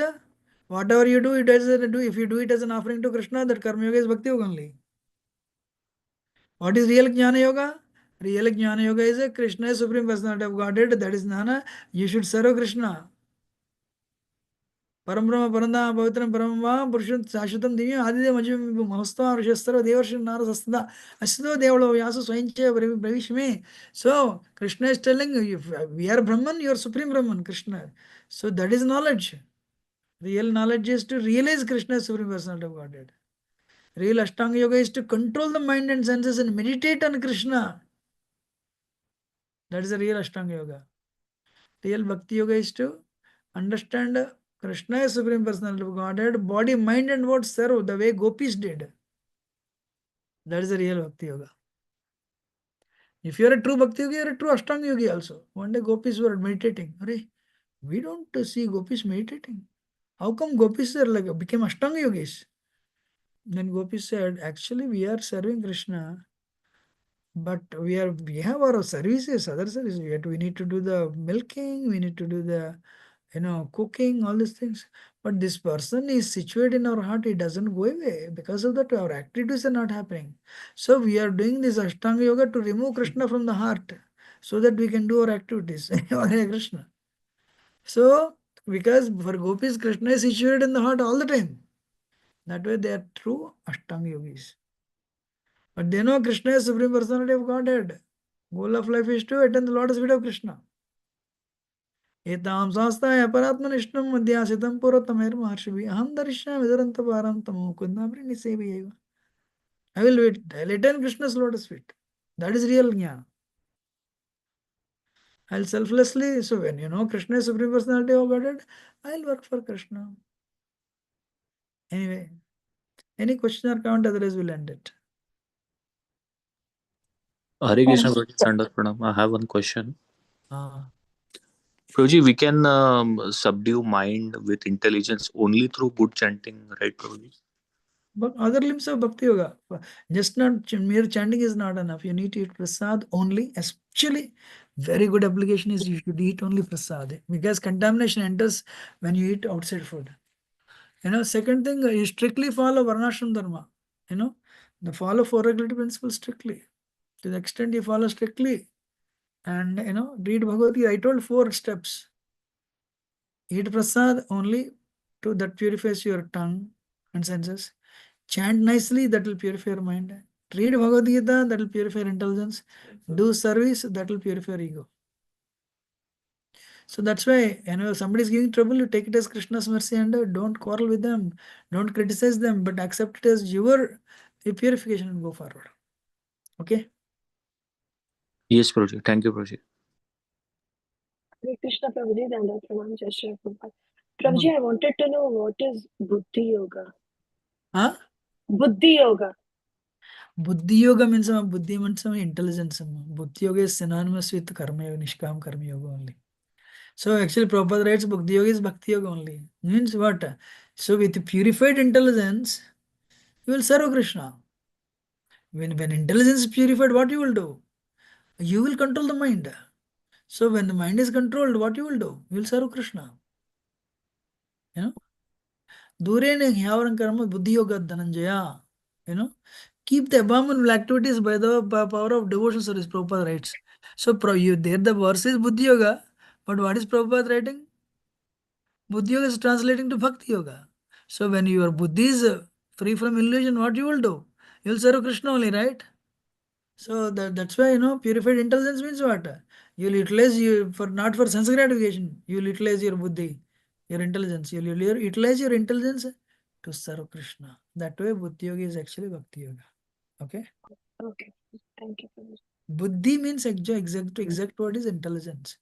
whatever you do, it as do. If you do it as an offering to Krishna, that karma yoga is bhakti yoga only. What is real jnana yoga? Real jnana yoga is a Krishna is supreme personality of Godhead. That is jnana. You should serve Krishna. परब्रह्म परंदा पवित्रं परमं पुरुषं शाश्वतं दिव्यं आदिदेव मजिं महस्तव ऋषस्तव देवर्षि नारदस्तदा असितो देवलो व्यास स्वयं च प्रविश्मे. So Krishna is telling you, if we are Brahman, you are supreme Brahman, Krishna. So that is knowledge. Real knowledge is to realize Krishna is supreme personality of Godhead. Real Ashtanga yoga is to control the mind and senses and meditate on Krishna. That is the real Ashtanga yoga. Real Bhakti yoga is to understand Krishna is supreme personality of Godhead, body, mind, and what serve the way gopis did. That is the real Bhakti yoga. If you are a true Bhakti yogi, you are a true Ashtanga yogi also. One day gopis were meditating. Arey, we don't see gopis meditating. How come gopis are like became Ashtanga yogis? Then gopis said, actually we are serving Krishna, but we have our services, other services. Yet we need to do the milking, we need to do the cooking, all these things. But this person is situated in our heart, it doesn't go away. Because of that, our activities are not happening. So we are doing this Ashtanga Yoga to remove Krishna from the heart so that we can do our activities. Hare Krishna. So, because for gopis, Krishna is situated in the heart all the time. That way they are true Ashtanga Yogis. But they know Krishna is Supreme Personality of Godhead. Goal of life is to attend the lotus feet of Krishna. एतां शास्त्राय परात्मनिष्ठं मध्यासितं पुरोत्तमैर्महर्षिभिः अहं दर्शयामि दुरन्तपारं तमो कुन्दाम्रि निसेवयैव. I will wait. I will attain Krishna's lotus feet. That is real jnana. I'll selflessly, so when you know Krishna is Supreme Personality of Godhead, I'll work for Krishna. Anyway, any question or comment, otherwise we'll end it. Hare Krishna, Prabhuji, Sanda Pranam. I have one question. Ah. Prabhuji, we can subdue mind with intelligence only through good chanting, right, Prabhuji? But other limbs of Bhakti Yoga, just not mere chanting is not enough. You need to eat prasad only. Especially, very good application is you should eat only prasad because contamination enters when you eat outside food. Second thing, you strictly follow Varnashram Dharma. The follow four regulatory principles strictly. To the extent you follow strictly, and read Bhagavad Gita. I told 4 steps. Eat prasad only to that purifies your tongue and senses. Chant nicely, that will purify your mind. Read Bhagavad Gita, that will purify your intelligence. Do service, that will purify your ego. So that's why, somebody is giving trouble, you take it as Krishna's mercy and don't quarrel with them. Don't criticize them, but accept it as your purification and go forward. Okay? Yes, Prabhuji. Thank you, Prabhuji. Hare Krishna Prabhuji, Danda Pranam, Jai Shri Prabhupada. Prabhuji, I wanted to know what is Buddhi Yoga? Huh? Buddhi Yoga. Buddhi Yoga means Buddhi means intelligence. Buddhi Yoga is synonymous with Karma Yoga, Nishkam Karma Yoga only. So actually Prabhupada writes Bhakti Yoga is Bhakti Yoga only. Means what? So with purified intelligence, you will serve Krishna. When intelligence is purified, what you will do? You will control the mind. So when the mind is controlled, what you will do? You will serve Krishna. Durene Hyavan Karma Buddhi Yoga Dhananjaya. Keep the abominable activities by the power of devotion service, Prabhupada writes. So there the verse is Buddhi Yoga, but what is Prabhupada writing? Buddhi Yoga is translating to Bhakti Yoga. So when your Buddhi is free from illusion, what you will do? You will serve Krishna only, right? So that's why, purified intelligence means what? You will utilize not for sense gratification. You will utilize your Buddhi, your intelligence. You will utilize your intelligence to serve Krishna. That way, Buddhi Yoga is actually Bhakti Yoga. Okay? Okay. Thank you, Prabhuji. Buddhi means exact word is intelligence.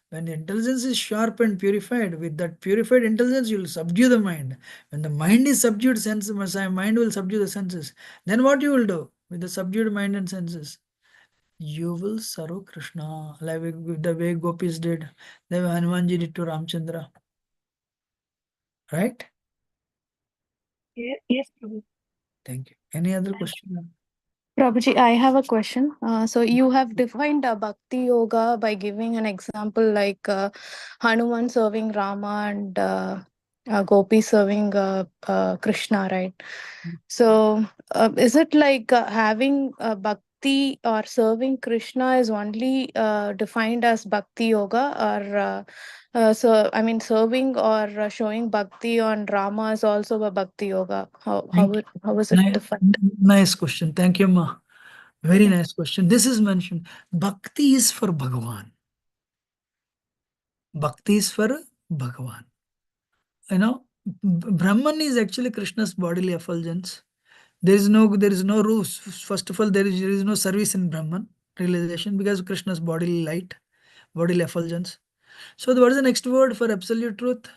When the intelligence is sharp and purified, with that purified intelligence, you will subdue the mind. When the mind is subdued, mind will subdue the senses. Then what you will do with the subdued mind and senses? You will serve Krishna, like the way gopis did, the way Hanumanji did to Ramchandra. Right? Yes, Prabhu. Thank you. Any other question? Prabhuji, I have a question. So you have defined Bhakti Yoga by giving an example like Hanuman serving Rama and Gopi serving Krishna, right? So is it like having Bhakti or serving Krishna is only defined as Bhakti Yoga, or so I mean serving or showing Bhakti on Rama is also a Bhakti Yoga? How is it defined? Nice question. Thank you, Ma. Very nice question. This is mentioned. Bhakti is for Bhagavan. Bhakti is for Bhagavan. You know, Brahman is actually Krishna's bodily effulgence. There is no rules. First of all, there is no service in Brahman realization because Krishna's bodily light, bodily effulgence. So what is the next word for absolute truth?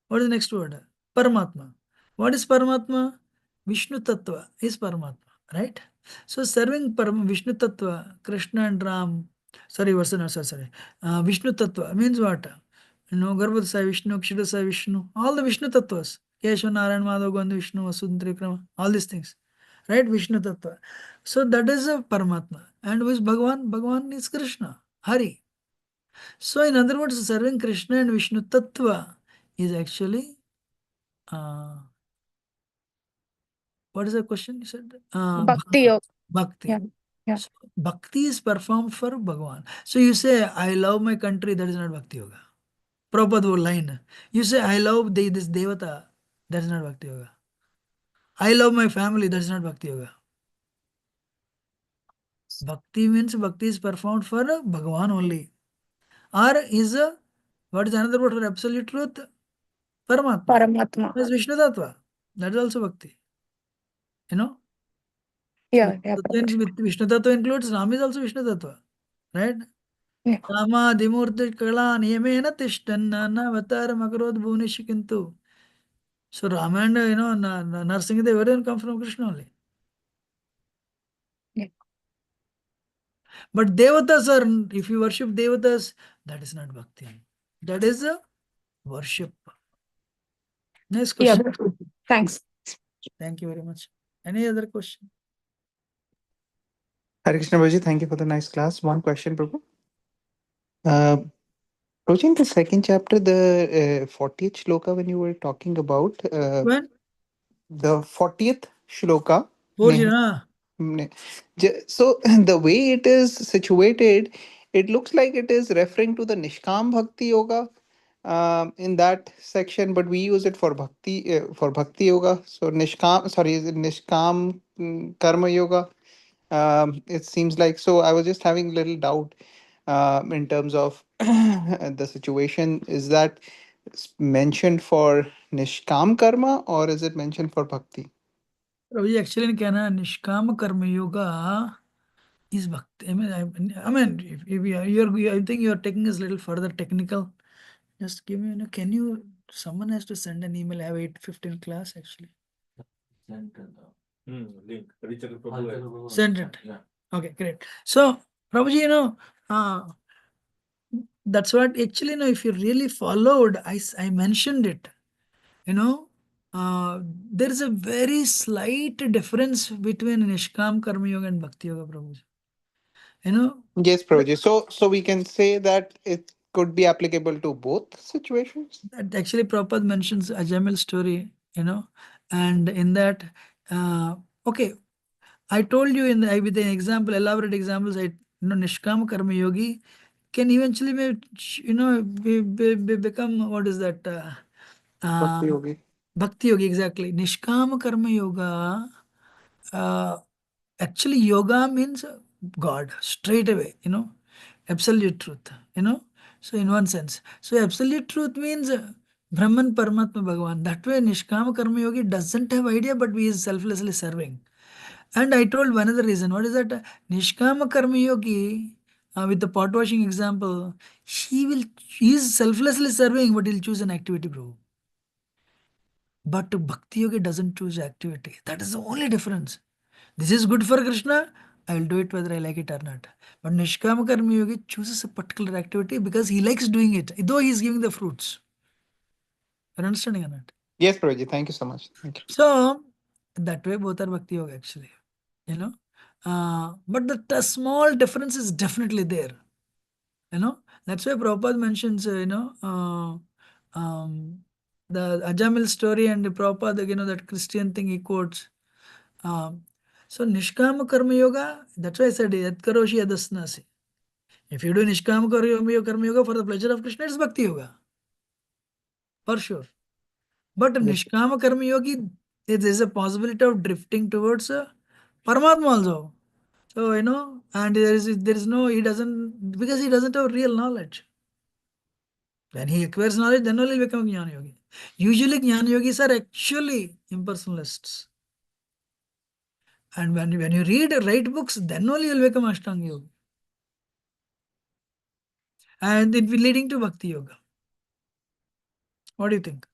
What is the next word? Paramatma. What is Paramatma? Vishnu Tattva is Paramatma, right? So serving Vishnu Tattva, Krishna and Ram, sorry, Vishnu Tattva means what? You know, Garbhadasai Vishnu, Kshidasai Vishnu, all the Vishnu Tattvas, Keshav, Narayan, Madhav, Gandhi, Vishnu, Vasudhara, Trikrama, all these things, right? Vishnu Tattva. So that is a Paramatma. And who is Bhagavan? Bhagavan is Krishna, Hari. So in other words, serving Krishna and Vishnu Tattva is actually what is the question you said? Bhakti Yoga. Bhakti. Yeah. Yeah. So, bhakti is performed for Bhagavan. So you say, I love my country, that is not Bhakti Yoga. Prabhupada line. You say, I love this Devata, that is not Bhakti Yoga. I love my family, that is not Bhakti Yoga. Bhakti means Bhakti is performed for Bhagavan only. Or is what is another word for absolute truth? Paramatma. Paramatma. That's Vishnu Tattva. That is also Bhakti. You know? Yeah, yeah. Vishnu Tattva includes Ram is also Vishnu Tattva. Right? Yeah. Ramadimurti Kala Niyamena Tishtanna Navataram Akarod Bhuvanish Kintu. So Rama and Narsingadev, everyone come from Krishna only. Yeah. But Devatas are, if you worship Devatas, that is not Bhakti. That is a worship. Next Yeah. question. Thanks. Thank you very much. Any other question? Hare Krishna Prabhuji, thank you for the nice class. One question, Prabhu. Prabhuji, in the second chapter, the 40th shloka, when you were talking about When? the 40th shloka. Bhojana. So the way it is situated, it looks like it is referring to the Nishkam Bhakti Yoga in that section, but we use it for Bhakti Yoga. So is it Nishkam Karma Yoga? It seems like so. I was just having a little doubt in terms of the situation. Is that mentioned for Nishkam Karma or is it mentioned for Bhakti? Prabhuji, actually in Canada, Nishkama Karma Yoga is Bhakti. I mean, if I think you are taking us a little further technical. Just give me, can you, someone has to send an email. I have 8:15 class actually. Link. Prabhu. Send it. Yeah. Okay, great. So, Prabhuji, that's what actually, if you really followed, I mentioned it, there is a very slight difference between Nishkam Karma Yoga and Bhakti Yoga, Prabhuji. Yes, Prabhuji. So we can say that it could be applicable to both situations. That actually Prabhupada mentions a Jamil story, and in that, okay, I told you with an example, elaborate examples, Nishkam Karma Yogi can eventually become, what is that? Bhakti Yogi. Bhakti Yogi, exactly. Nishkam Karma Yoga, actually yoga means God, straight away, absolute truth, So in one sense. So absolute truth means Brahman, Paramatma, Bhagavan. That way Nishkama Karma Yogi doesn't have idea, but he is selflessly serving. And I told one other reason. What is that? Nishkama Karma Yogi, with the pot washing example, he is selflessly serving, but he'll choose an activity, bro. But Bhakti Yogi doesn't choose activity. That is the only difference. This is good for Krishna, I will do it whether I like it or not. But Nishkama Karma Yogi chooses a particular activity because he likes doing it, though he is giving the fruits. You're understanding or not? Yes, Prabhuji. Thank you so much. Thank you. So that way both are Bhakti Yoga actually, you know. But the small difference is definitely there, you know. That's why Prabhupada mentions, the Ajamil story and the Prabhupada, that Christian thing he quotes. So Nishkama Karma Yoga, that's why I said Yat Karoshi Adasnasi. If you do Nishkama Karma Yoga for the pleasure of Krishna, it's Bhakti Yoga. For sure. But Yes. Nishkama Karma Yogi, there is a possibility of drifting towards Paramatma also. So, and there is no, he doesn't, because he doesn't have real knowledge. When he acquires knowledge, then only he will become Jnana Yogi. Usually Jnana Yogis are actually impersonalists. And when you read right books, then only you will become Ashtanga Yogi. And it will leading to Bhakti Yoga. What do you think?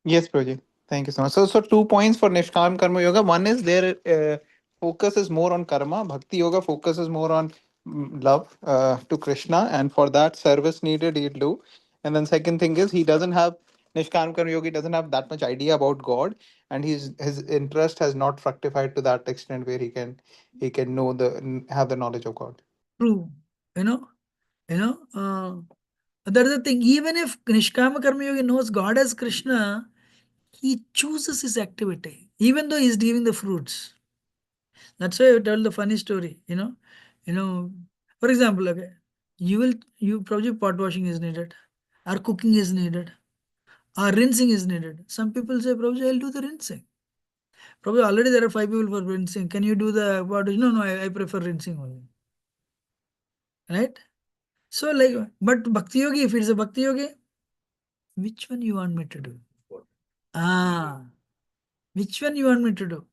Yes, Prabhuji. Thank you so much. So 2 points for Nishkam Karma Yoga. One is their focus is more on karma. Bhakti Yoga focuses more on love to Krishna, and for that service needed, he'll do. And then second thing is he doesn't have Nishkam Karma Yogi doesn't have that much idea about God, and his interest has not fructified to that extent where he can know have the knowledge of God. True. That's the thing. Even if Nishkama Karma Yogi knows God as Krishna, he chooses his activity, even though he's giving the fruits. That's why I tell the funny story. For example, okay, you probably pot washing is needed, or cooking is needed, or rinsing is needed. Some people say, Prabhuji, I'll do the rinsing. Probably already there are 5 people for rinsing. Can you do the pot? No, I prefer rinsing only. Right? So but Bhakti Yogi, if it's a Bhakti Yogi, which one you want me to do? Which one you want me to do?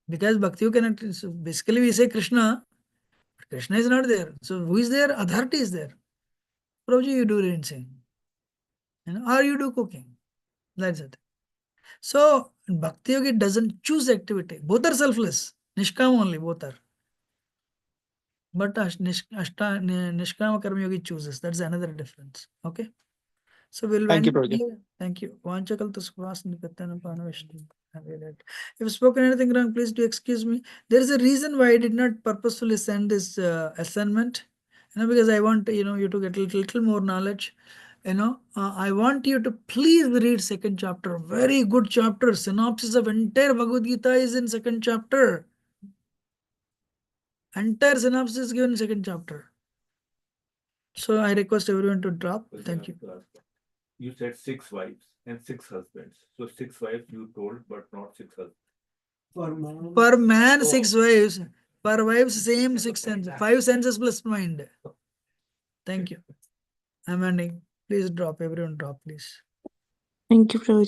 Because Bhakti Yoga cannot, so basically we say Krishna, but Krishna is not there. So who is there? Authority is there. Prabhuji, you do rinsing. Or you do cooking. That's it. So Bhakti Yogi doesn't choose activity. Both are selfless. Nishkama only, both are. But Nishkama Karma Yogi chooses. That's another difference. Okay. So we'll Thank you, wind up Prabhuji. here. Thank you. Vanchakalta Suvas Nipatana Panavishnu. If I've spoken anything wrong, please do excuse me. There is a reason why I did not purposefully send this assignment. Because I want you to get a little more knowledge. I want you to please read second chapter. Very good chapter. Synopsis of entire Bhagavad Gita is in second chapter. Entire synopsis is given in second chapter. So I request everyone to drop. Thank you. You said 6 wives and 6 husbands. So 6 wives you told, but not 6 husbands. Per man, 6 wives. Per wives, same 6 senses. 5 senses plus mind. Thank you. I'm ending. Please drop. Everyone drop, please. Thank you, Prabhuji.